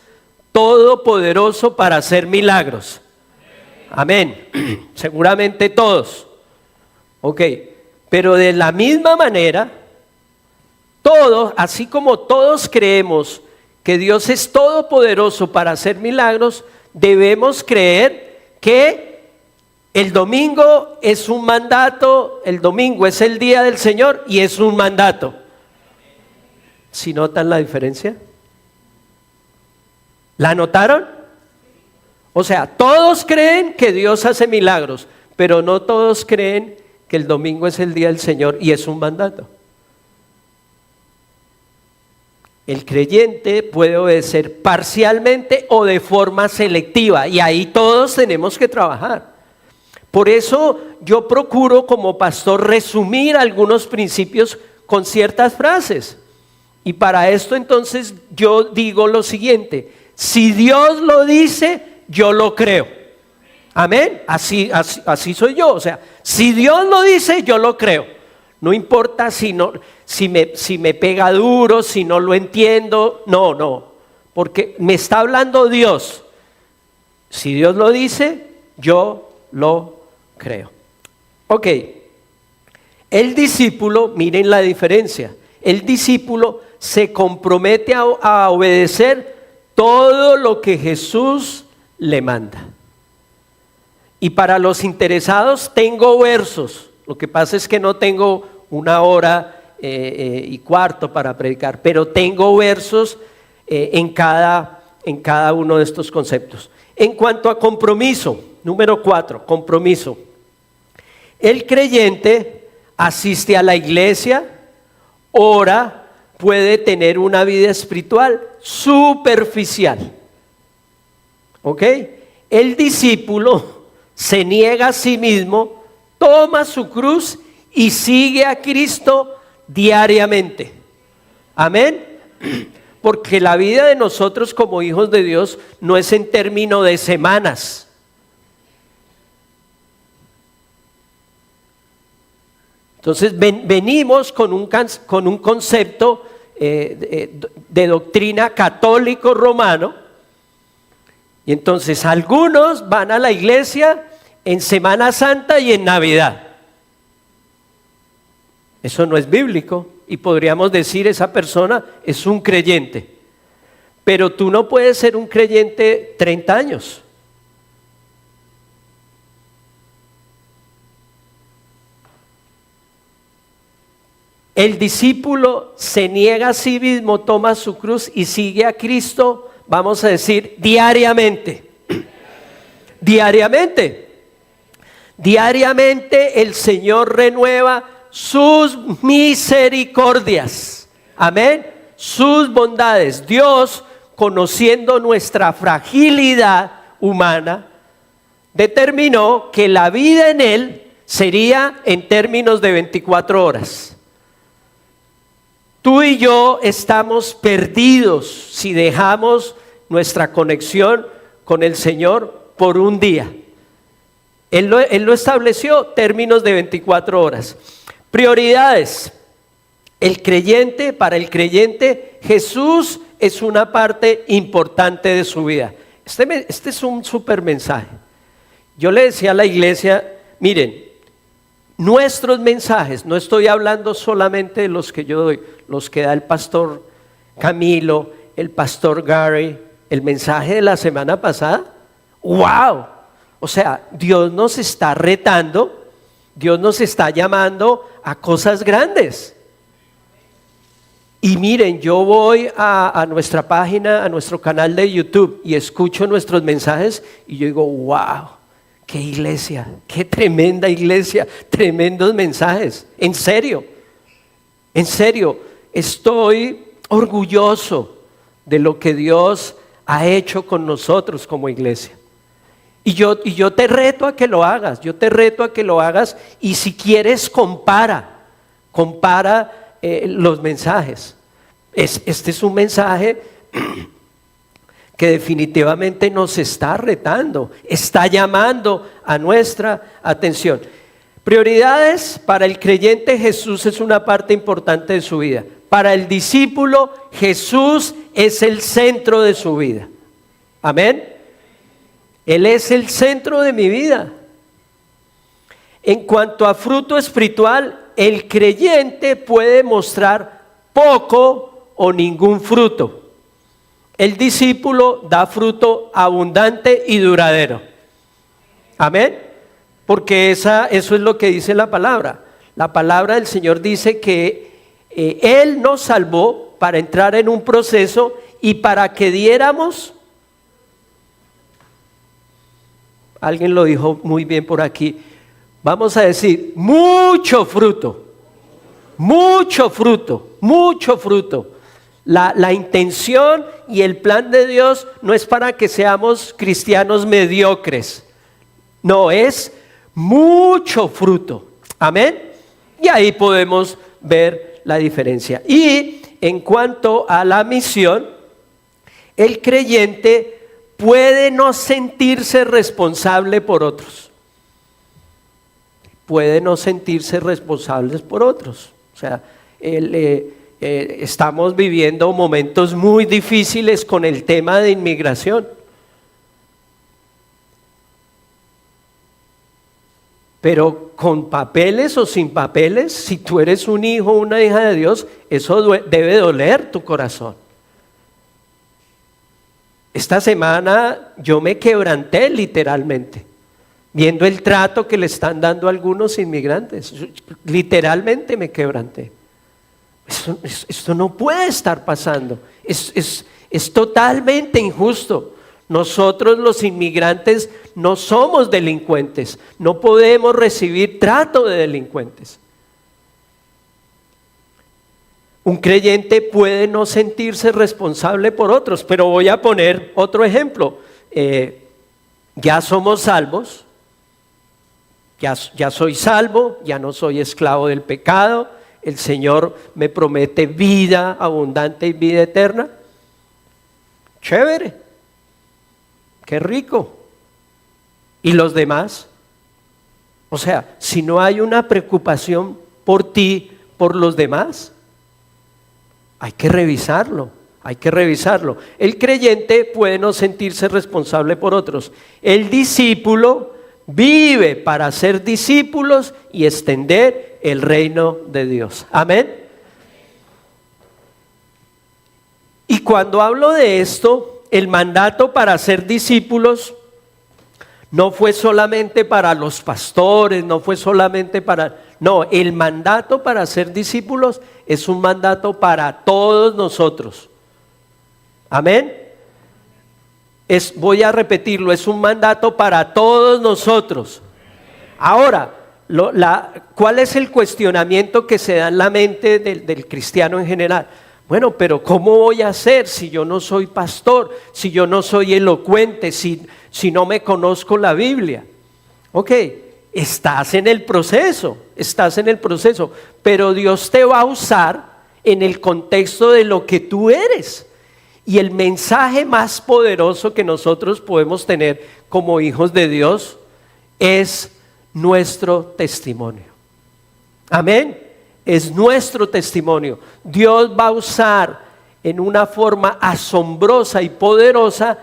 todopoderoso para hacer milagros? Amén. Seguramente todos. Ok, pero de la misma manera, todos, así como todos creemos que Dios es todopoderoso para hacer milagros, debemos creer que el domingo es un mandato, el domingo es el día del Señor y es un mandato. ¿Sí notan la diferencia? ¿La notaron? O sea, todos creen que Dios hace milagros, pero no todos creen que el domingo es el día del Señor y es un mandato. El creyente puede obedecer parcialmente o de forma selectiva, y ahí todos tenemos que trabajar. Por eso yo procuro como pastor resumir algunos principios con ciertas frases. Y para esto entonces yo digo lo siguiente: si Dios lo dice, yo lo creo. Amén. Así soy yo. O sea, si Dios lo dice, yo lo creo. No importa si me pega duro, si no lo entiendo. No. Porque me está hablando Dios. Si Dios lo dice, yo lo creo. Ok. El discípulo, miren la diferencia. El discípulo se compromete a obedecer todo lo que Jesús le manda. Y para los interesados tengo versos. Lo que pasa es que no tengo 1 hora y cuarto para predicar, pero tengo versos en cada uno de estos conceptos. En cuanto a compromiso, número 4, compromiso. El creyente asiste a la iglesia, ora, puede tener una vida espiritual superficial. ¿Ok? El discípulo se niega a sí mismo, toma su cruz y sigue a Cristo diariamente. Amén. Porque la vida de nosotros como hijos de Dios no es en términos de semanas. Entonces venimos con un concepto de doctrina católico romano. Y entonces algunos van a la iglesia en Semana Santa y en Navidad. Eso no es bíblico y podríamos decir esa persona es un creyente. Pero tú no puedes ser un creyente 30 años. El discípulo se niega a sí mismo, toma su cruz y sigue a Cristo, vamos a decir, diariamente. Diariamente. Diariamente el Señor renueva sus misericordias. Amén. Sus bondades. Dios, conociendo nuestra fragilidad humana, determinó que la vida en Él sería en términos de 24 horas. Tú y yo estamos perdidos si dejamos nuestra conexión con el Señor por un día. Él lo estableció, términos de 24 horas. Prioridades. Para el creyente, Jesús es una parte importante de su vida. Este es un súper mensaje. Yo le decía a la iglesia, miren, nuestros mensajes, no estoy hablando solamente de los que yo doy, los que da el pastor Camilo, el pastor Gary, el mensaje de la semana pasada. ¡Wow! O sea, Dios nos está retando, Dios nos está llamando a cosas grandes. Y miren, yo voy a nuestra página, a nuestro canal de YouTube y escucho nuestros mensajes y yo digo, ¡wow! ¡Qué iglesia! ¡Qué tremenda iglesia! Tremendos mensajes. En serio, estoy orgulloso de lo que Dios ha hecho con nosotros como iglesia. Y yo te reto a que lo hagas, y si quieres compara los mensajes. Este es un mensaje que definitivamente nos está retando, está llamando a nuestra atención. Prioridades. Para el creyente, Jesús es una parte importante de su vida. Para el discípulo, Jesús es el centro de su vida. Amén. Él es el centro de mi vida. En cuanto a fruto espiritual, el creyente puede mostrar poco o ningún fruto. El discípulo da fruto abundante y duradero. Amén. Porque eso es lo que dice la palabra. La palabra del Señor dice que Él nos salvó para entrar en un proceso y para que diéramos, alguien lo dijo muy bien por aquí, vamos a decir, mucho fruto. Mucho fruto, mucho fruto. La intención y el plan de Dios no es para que seamos cristianos mediocres. No, es mucho fruto. Amén. Y ahí podemos ver la diferencia. Y en cuanto a la misión, el creyente puede no sentirse responsable por otros. Puede no sentirse responsables por otros. O sea, estamos viviendo momentos muy difíciles con el tema de inmigración. Pero con papeles o sin papeles, si tú eres un hijo o una hija de Dios, eso debe doler tu corazón. Esta semana yo me quebranté literalmente, viendo el trato que le están dando a algunos inmigrantes. Literalmente me quebranté. Esto no puede estar pasando. Es totalmente injusto. Nosotros los inmigrantes no somos delincuentes. No podemos recibir trato de delincuentes. Un creyente puede no sentirse responsable por otros, pero voy a poner otro ejemplo. Ya somos salvos, ya soy salvo, ya no soy esclavo del pecado, el Señor me promete vida abundante y vida eterna. Chévere, qué rico. ¿Y los demás? O sea, si no hay una preocupación por ti, por los demás, hay que revisarlo, hay que revisarlo. El creyente puede no sentirse responsable por otros. El discípulo vive para ser discípulos y extender el reino de Dios. Amén. Y cuando hablo de esto, el mandato para ser discípulos no fue solamente para los pastores, no fue solamente para... No, el mandato para ser discípulos es un mandato para todos nosotros. Amén. Voy a repetirlo, es un mandato para todos nosotros. Ahora, ¿cuál es el cuestionamiento que se da en la mente del cristiano en general? Bueno, pero ¿cómo voy a hacer si yo no soy pastor, si yo no soy elocuente, si no me conozco la Biblia? Ok, estás en el proceso, pero Dios te va a usar en el contexto de lo que tú eres. Y el mensaje más poderoso que nosotros podemos tener como hijos de Dios es nuestro testimonio. Amén. Es nuestro testimonio. Dios va a usar en una forma asombrosa y poderosa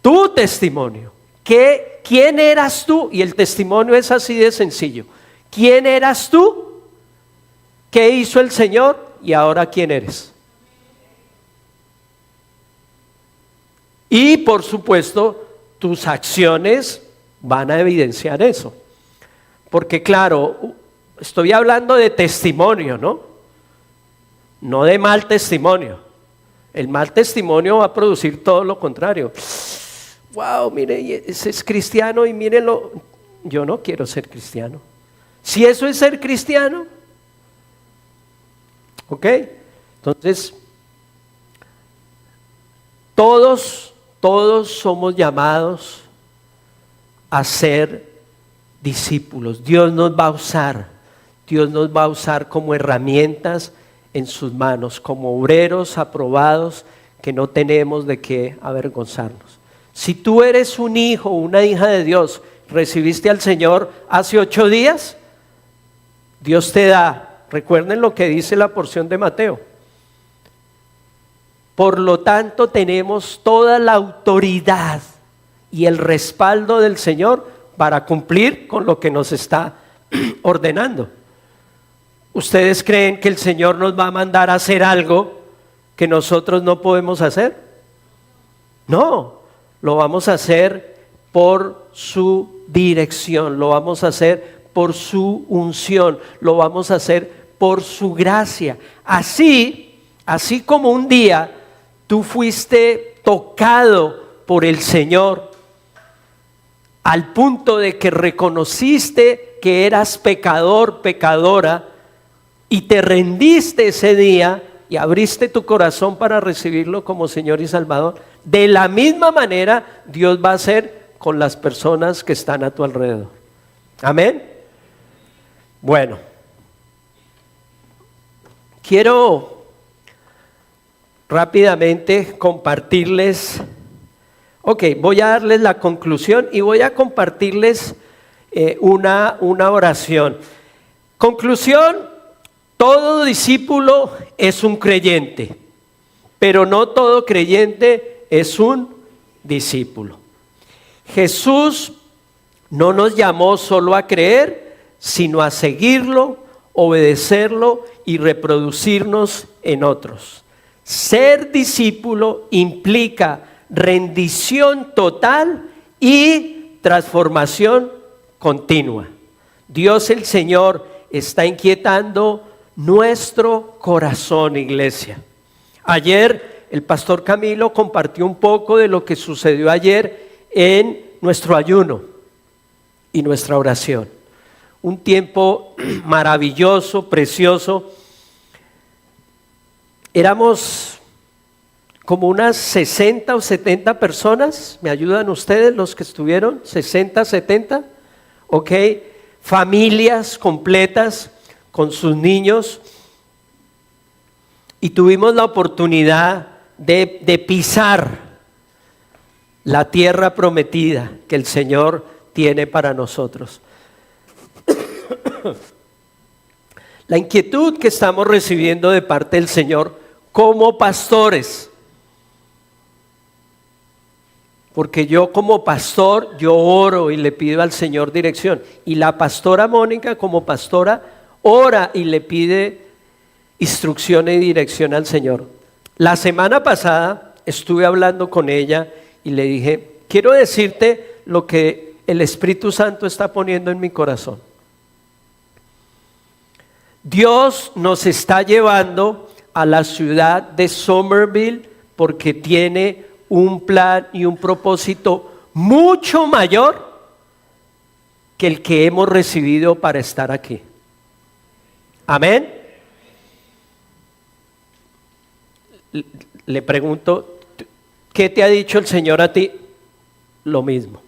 tu testimonio. ¿Quién eras tú? Y el testimonio es así de sencillo. ¿Quién eras tú? ¿Qué hizo el Señor? Y ahora ¿quién eres? Y por supuesto, tus acciones van a evidenciar eso. Porque claro, estoy hablando de testimonio, ¿no? No de mal testimonio. El mal testimonio va a producir todo lo contrario. Wow, mire, ese es cristiano y mírenlo. Yo no quiero ser cristiano. Si eso es ser cristiano, ¿ok? Entonces, todos somos llamados a ser discípulos. Dios nos va a usar como herramientas en sus manos, como obreros aprobados que no tenemos de qué avergonzarnos. Si tú eres un hijo o una hija de Dios, recibiste al Señor hace 8 días, Dios te da, recuerden lo que dice la porción de Mateo. Por lo tanto, tenemos toda la autoridad y el respaldo del Señor para cumplir con lo que nos está ordenando. ¿Ustedes creen que el Señor nos va a mandar a hacer algo que nosotros no podemos hacer? No, lo vamos a hacer por su dirección, lo vamos a hacer por su unción, lo vamos a hacer por su gracia. Así como un día tú fuiste tocado por el Señor al punto de que reconociste que eras pecador, pecadora, y te rendiste ese día y abriste tu corazón para recibirlo como Señor y Salvador, de la misma manera Dios va a hacer con las personas que están a tu alrededor. Amén. Bueno, quiero rápidamente compartirles, voy a darles la conclusión y voy a compartirles una oración. Conclusión: todo discípulo es un creyente, pero no todo creyente es un discípulo. Jesús no nos llamó solo a creer, sino a seguirlo, obedecerlo y reproducirnos en otros. Ser discípulo implica rendición total y transformación continua. Dios el Señor está inquietando nuestro corazón, iglesia. Ayer el pastor Camilo compartió un poco de lo que sucedió ayer en nuestro ayuno y nuestra oración. Un tiempo maravilloso, precioso. Éramos como unas 60 o 70 personas. ¿Me ayudan ustedes los que estuvieron? 60, 70. Ok. familias completas con sus niños y tuvimos la oportunidad de pisar la tierra prometida que el Señor tiene para nosotros. La inquietud que estamos recibiendo de parte del Señor como pastores, porque yo como pastor, yo oro y le pido al Señor dirección, y la pastora Mónica como pastora ora y le pide instrucción y dirección al Señor. La semana pasada estuve hablando con ella y le dije, quiero decirte lo que el Espíritu Santo está poniendo en mi corazón. Dios nos está llevando a la ciudad de Summerville porque tiene un plan y un propósito mucho mayor que el que hemos recibido para estar aquí. Amén. Le pregunto, ¿qué te ha dicho el Señor a ti? Lo mismo.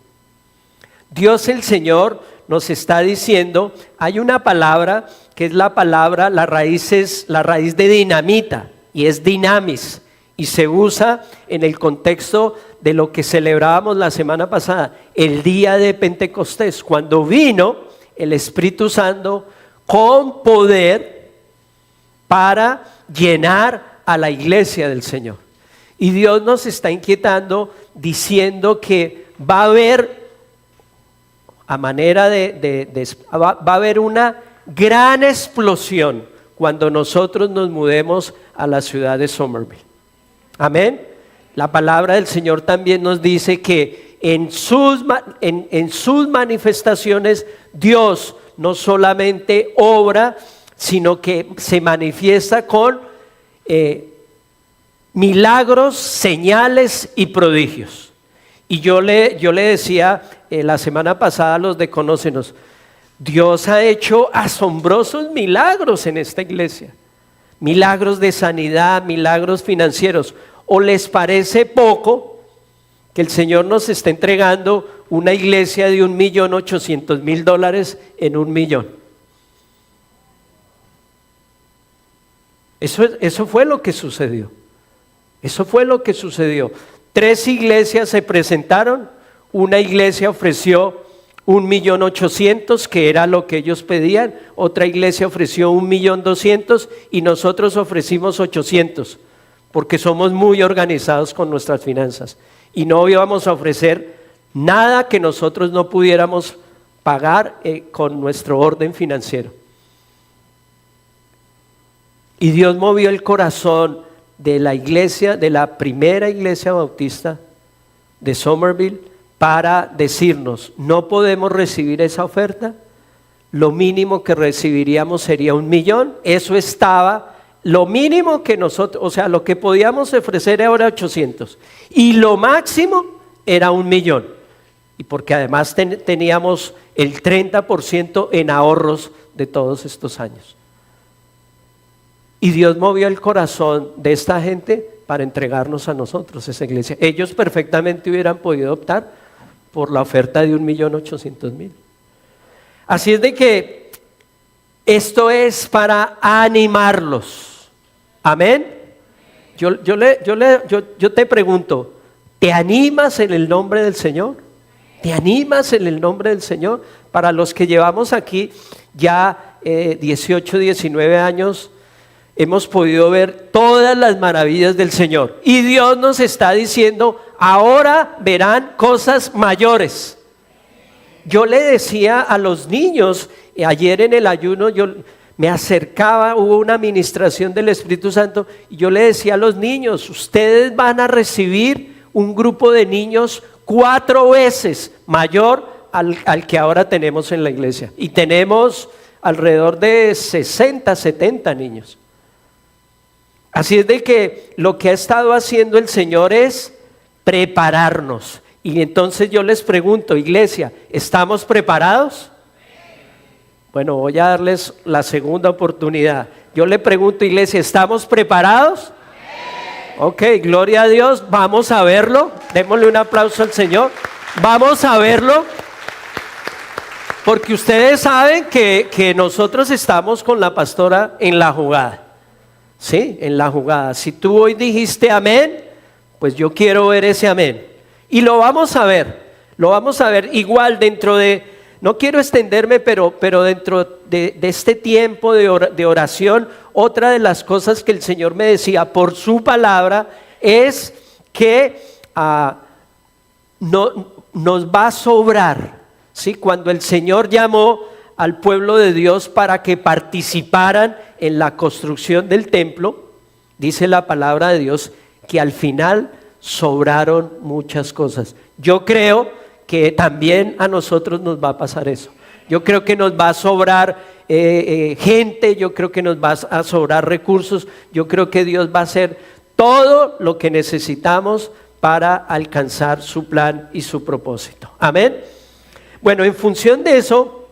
Dios el Señor nos está diciendo, hay una palabra que es la palabra, la raíz es la raíz de dinamita y es dinamis y se usa en el contexto de lo que celebrábamos la semana pasada, el día de Pentecostés, cuando vino el Espíritu Santo con poder para llenar a la iglesia del Señor. Y Dios nos está inquietando diciendo que va a haber, a manera va a haber una gran explosión cuando nosotros nos mudemos a la ciudad de Summerville. Amén. La palabra del Señor también nos dice que en sus manifestaciones Dios no solamente obra, sino que se manifiesta con milagros, señales y prodigios. Y yo le decía la semana pasada a los de Conócenos, Dios ha hecho asombrosos milagros en esta iglesia, milagros de sanidad, milagros financieros. ¿O les parece poco que el Señor nos está entregando una iglesia de 1.800.000 en 1 millón? Eso fue lo que sucedió. Eso fue lo que sucedió. 3 iglesias se presentaron, una iglesia ofreció 1.800.000, que era lo que ellos pedían, otra iglesia ofreció 1.200.000 y nosotros ofrecimos 800, porque somos muy organizados con nuestras finanzas y no íbamos a ofrecer nada que nosotros no pudiéramos pagar con nuestro orden financiero. Y Dios movió el corazón de la iglesia, de la primera iglesia bautista de Summerville, para decirnos, no podemos recibir esa oferta, lo mínimo que recibiríamos sería 1 millón, eso estaba, lo mínimo que nosotros, o sea, lo que podíamos ofrecer era 800, y lo máximo era 1 millón, y porque además teníamos el 30% en ahorros de todos estos años. Y Dios movió el corazón de esta gente para entregarnos a nosotros esa iglesia. Ellos perfectamente hubieran podido optar por la oferta de 1.800.000. Así es de que esto es para animarlos. Amén. Yo te pregunto, ¿te animas en el nombre del Señor? ¿Te animas en el nombre del Señor? Para los que llevamos aquí ya 18, 19 años, hemos podido ver todas las maravillas del Señor. Y Dios nos está diciendo, ahora verán cosas mayores. Yo le decía a los niños, ayer en el ayuno, yo me acercaba, hubo una administración del Espíritu Santo, y yo le decía a los niños, ustedes van a recibir un grupo de niños 4 veces mayor al que ahora tenemos en la iglesia. Y tenemos alrededor de 60, 70 niños. Así es de que lo que ha estado haciendo el Señor es prepararnos. Y entonces yo les pregunto, iglesia, ¿estamos preparados? Bueno, voy a darles la segunda oportunidad. Yo le pregunto, iglesia, ¿estamos preparados? Ok, gloria a Dios, vamos a verlo. Démosle un aplauso al Señor. Vamos a verlo. Porque ustedes saben que nosotros estamos con la pastora en la jugada. ¿Sí? En la jugada. Si tú hoy dijiste amén, pues yo quiero ver ese amén. Y lo vamos a ver. Lo vamos a ver igual dentro de, no quiero extenderme, pero dentro de este tiempo de oración, otra de las cosas que el Señor me decía por su palabra es que nos va a sobrar, ¿sí? Cuando el Señor llamó al pueblo de Dios para que participaran en la construcción del templo, dice la palabra de Dios que al final sobraron muchas cosas. Yo creo que también a nosotros nos va a pasar eso. Yo creo que nos va a sobrar gente, yo creo que nos va a sobrar recursos, yo creo que Dios va a hacer todo lo que necesitamos para alcanzar su plan y su propósito. Amén. Bueno, en función de eso,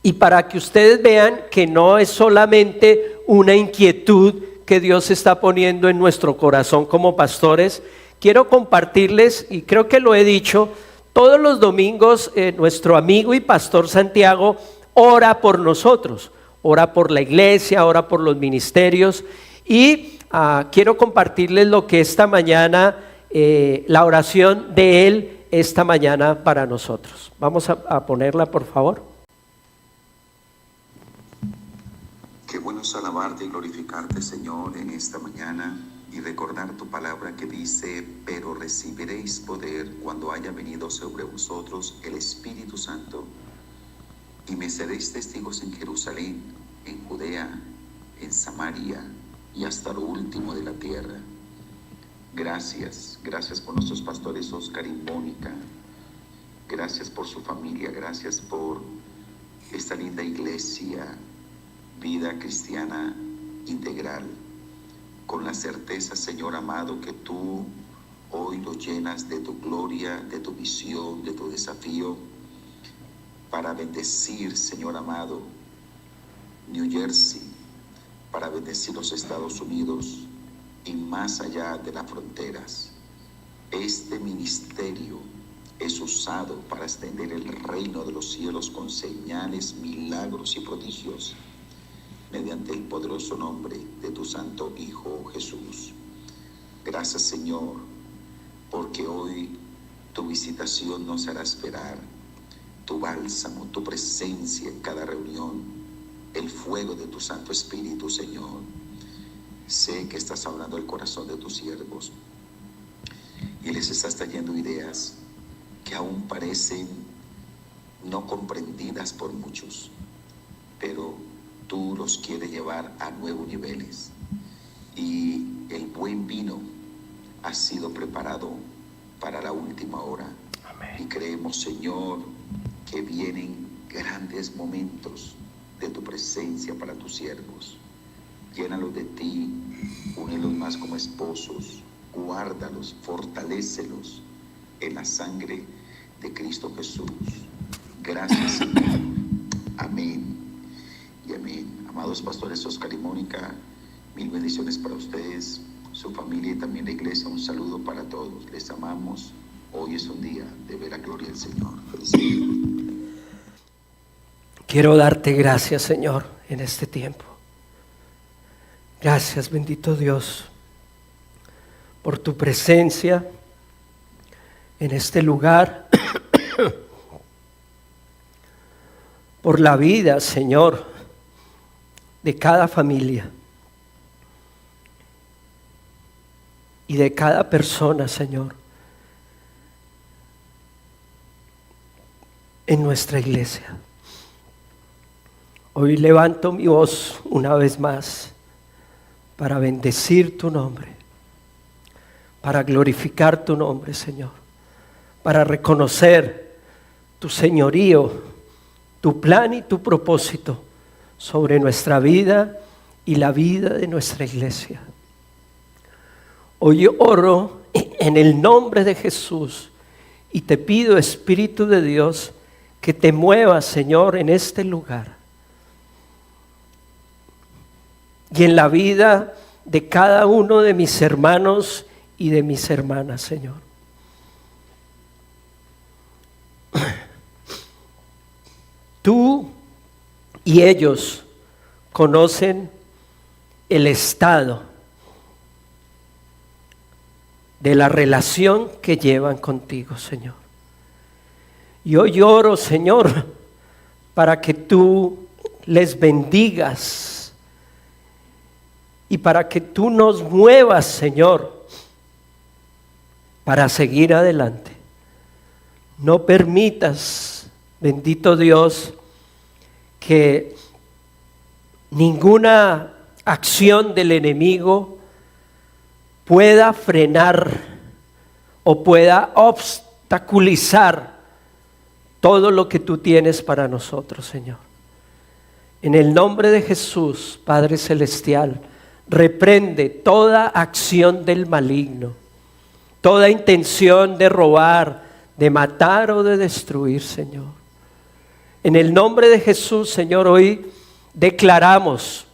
y para que ustedes vean que no es solamente una inquietud que Dios está poniendo en nuestro corazón como pastores, quiero compartirles, y creo que lo he dicho, todos los domingos nuestro amigo y pastor Santiago ora por nosotros, ora por la iglesia, ora por los ministerios, y quiero compartirles lo que esta mañana, la oración de él esta mañana para nosotros. Vamos a ponerla, por favor. Qué bueno es alabarte y glorificarte, Señor, en esta mañana y recordar tu palabra que dice: pero recibiréis poder cuando haya venido sobre vosotros el Espíritu Santo, y me seréis testigos en Jerusalén, en Judea, en Samaria y hasta lo último de la tierra. Gracias por nuestros pastores Oscar y Mónica. Gracias por su familia, gracias por esta linda iglesia, Vida Cristiana Integral, con la certeza, Señor amado, que tú hoy los llenas de tu gloria, de tu visión, de tu desafío, para bendecir, Señor amado, New Jersey, para bendecir los Estados Unidos y más allá de las fronteras. Este ministerio es usado para extender el reino de los cielos con señales, milagros y prodigios, mediante el poderoso nombre de tu santo Hijo Jesús. Gracias, Señor, porque hoy tu visitación nos hará esperar, tu bálsamo, tu presencia en cada reunión, el fuego de tu Santo Espíritu, Señor. Sé que estás hablando al corazón de tus siervos y les estás trayendo ideas que aún parecen no comprendidas por muchos, pero tú los quieres llevar a nuevos niveles, y el buen vino ha sido preparado para la última hora. Amén. Y creemos, Señor, que vienen grandes momentos de tu presencia para tus siervos. Llénalos de ti, únelos más como esposos, guárdalos, fortalécelos en la sangre de Cristo Jesús. Gracias, Señor. Amén y amén. Amados pastores Oscar y Mónica, mil bendiciones para ustedes, su familia y también la iglesia. Un saludo para todos. Les amamos. Hoy es un día de ver la gloria del Señor. Felicidades. Quiero darte gracias, Señor, en este tiempo. Gracias, bendito Dios, por tu presencia en este lugar, por la vida, Señor, de cada familia y de cada persona, Señor, en nuestra iglesia. Hoy levanto mi voz una vez más para bendecir tu nombre, para glorificar tu nombre, Señor, para reconocer tu señorío, tu plan y tu propósito sobre nuestra vida y la vida de nuestra iglesia. Hoy oro en el nombre de Jesús y te pido, Espíritu de Dios, que te muevas, Señor, en este lugar y en la vida de cada uno de mis hermanos y de mis hermanas, Señor. y ellos conocen el estado de la relación que llevan contigo, Señor. Yo lloro, Señor, para que tú les bendigas y para que tú nos muevas, Señor, para seguir adelante. No permitas, bendito Dios, que ninguna acción del enemigo pueda frenar o pueda obstaculizar todo lo que tú tienes para nosotros, Señor. En el nombre de Jesús, Padre Celestial, reprende toda acción del maligno, toda intención de robar, de matar o de destruir, Señor. En el nombre de Jesús, Señor, hoy declaramos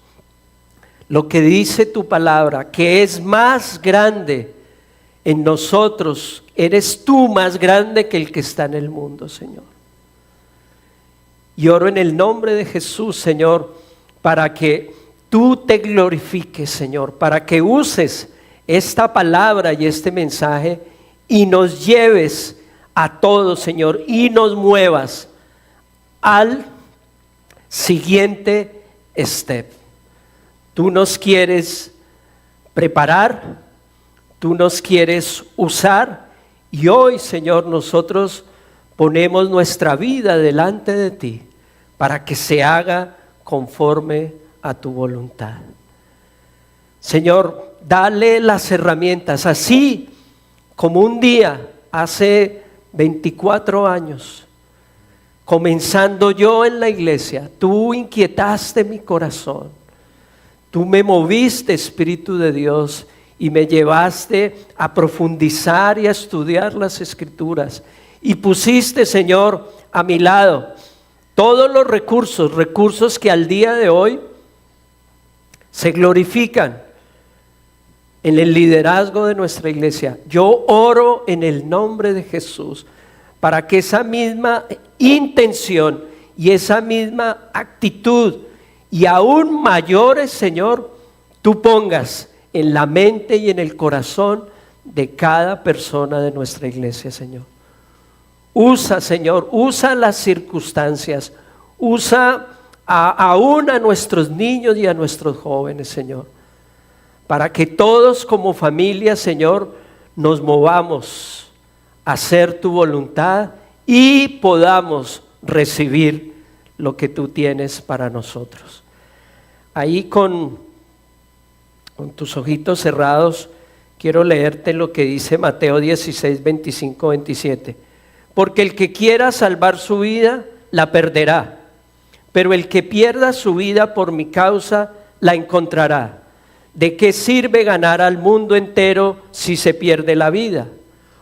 lo que dice tu palabra, que es más grande en nosotros. Eres tú más grande que el que está en el mundo, Señor. Y oro en el nombre de Jesús, Señor, para que tú te glorifiques, Señor, para que uses esta palabra y este mensaje y nos lleves a todos, Señor, y nos muevas al siguiente step. Tú nos quieres preparar, tú nos quieres usar, y hoy, Señor, nosotros ponemos nuestra vida delante de ti para que se haga conforme a tu voluntad. Señor, dale las herramientas, así como un día hace 24 años, comenzando yo en la iglesia, tú inquietaste mi corazón, tú me moviste, Espíritu de Dios, y me llevaste a profundizar y a estudiar las Escrituras, y pusiste, Señor, a mi lado todos los recursos que al día de hoy se glorifican en el liderazgo de nuestra iglesia. Yo oro en el nombre de Jesús para que esa misma intención y esa misma actitud y aún mayores, Señor, tú pongas en la mente y en el corazón de cada persona de nuestra iglesia, Señor. Usa, Señor, usa las circunstancias, usa aún a nuestros niños y a nuestros jóvenes, Señor, para que todos como familia, Señor, nos movamos a hacer tu voluntad y podamos recibir lo que tú tienes para nosotros. Ahí con tus ojitos cerrados, quiero leerte lo que dice Mateo 16, 25, 27. Porque el que quiera salvar su vida, la perderá. Pero el que pierda su vida por mi causa, la encontrará. ¿De qué sirve ganar al mundo entero si se pierde la vida?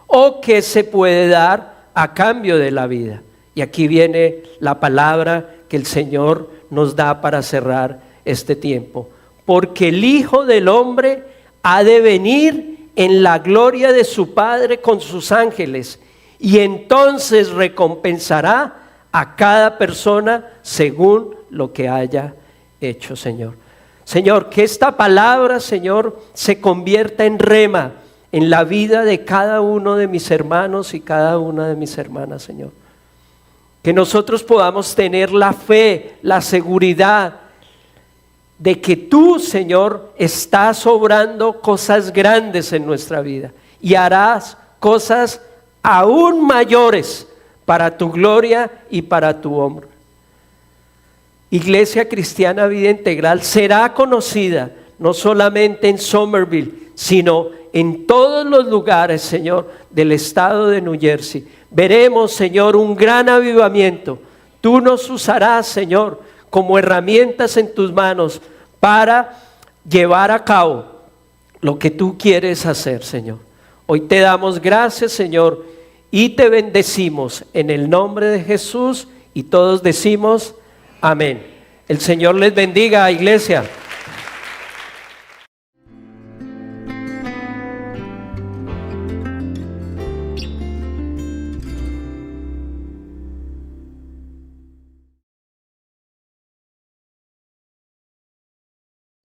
¿O qué se puede dar a cambio de la vida? Y aquí viene la palabra que el Señor nos da para cerrar este tiempo. Porque el Hijo del Hombre ha de venir en la gloria de su Padre con sus ángeles, y entonces recompensará a cada persona según lo que haya hecho, Señor. Señor, que esta palabra, Señor, se convierta en rema en la vida de cada uno de mis hermanos y cada una de mis hermanas, Señor. Que nosotros podamos tener la fe, la seguridad de que tú, Señor, estás obrando cosas grandes en nuestra vida y harás cosas aún mayores para tu gloria y para tu honra. Iglesia Cristiana Vida Integral será conocida no solamente en Somerville, sino en todos los lugares, Señor, del estado de New Jersey. Veremos, Señor, un gran avivamiento. Tú nos usarás, Señor, como herramientas en tus manos para llevar a cabo lo que tú quieres hacer, Señor. Hoy te damos gracias, Señor, y te bendecimos en el nombre de Jesús, y todos decimos amén. El Señor les bendiga, iglesia.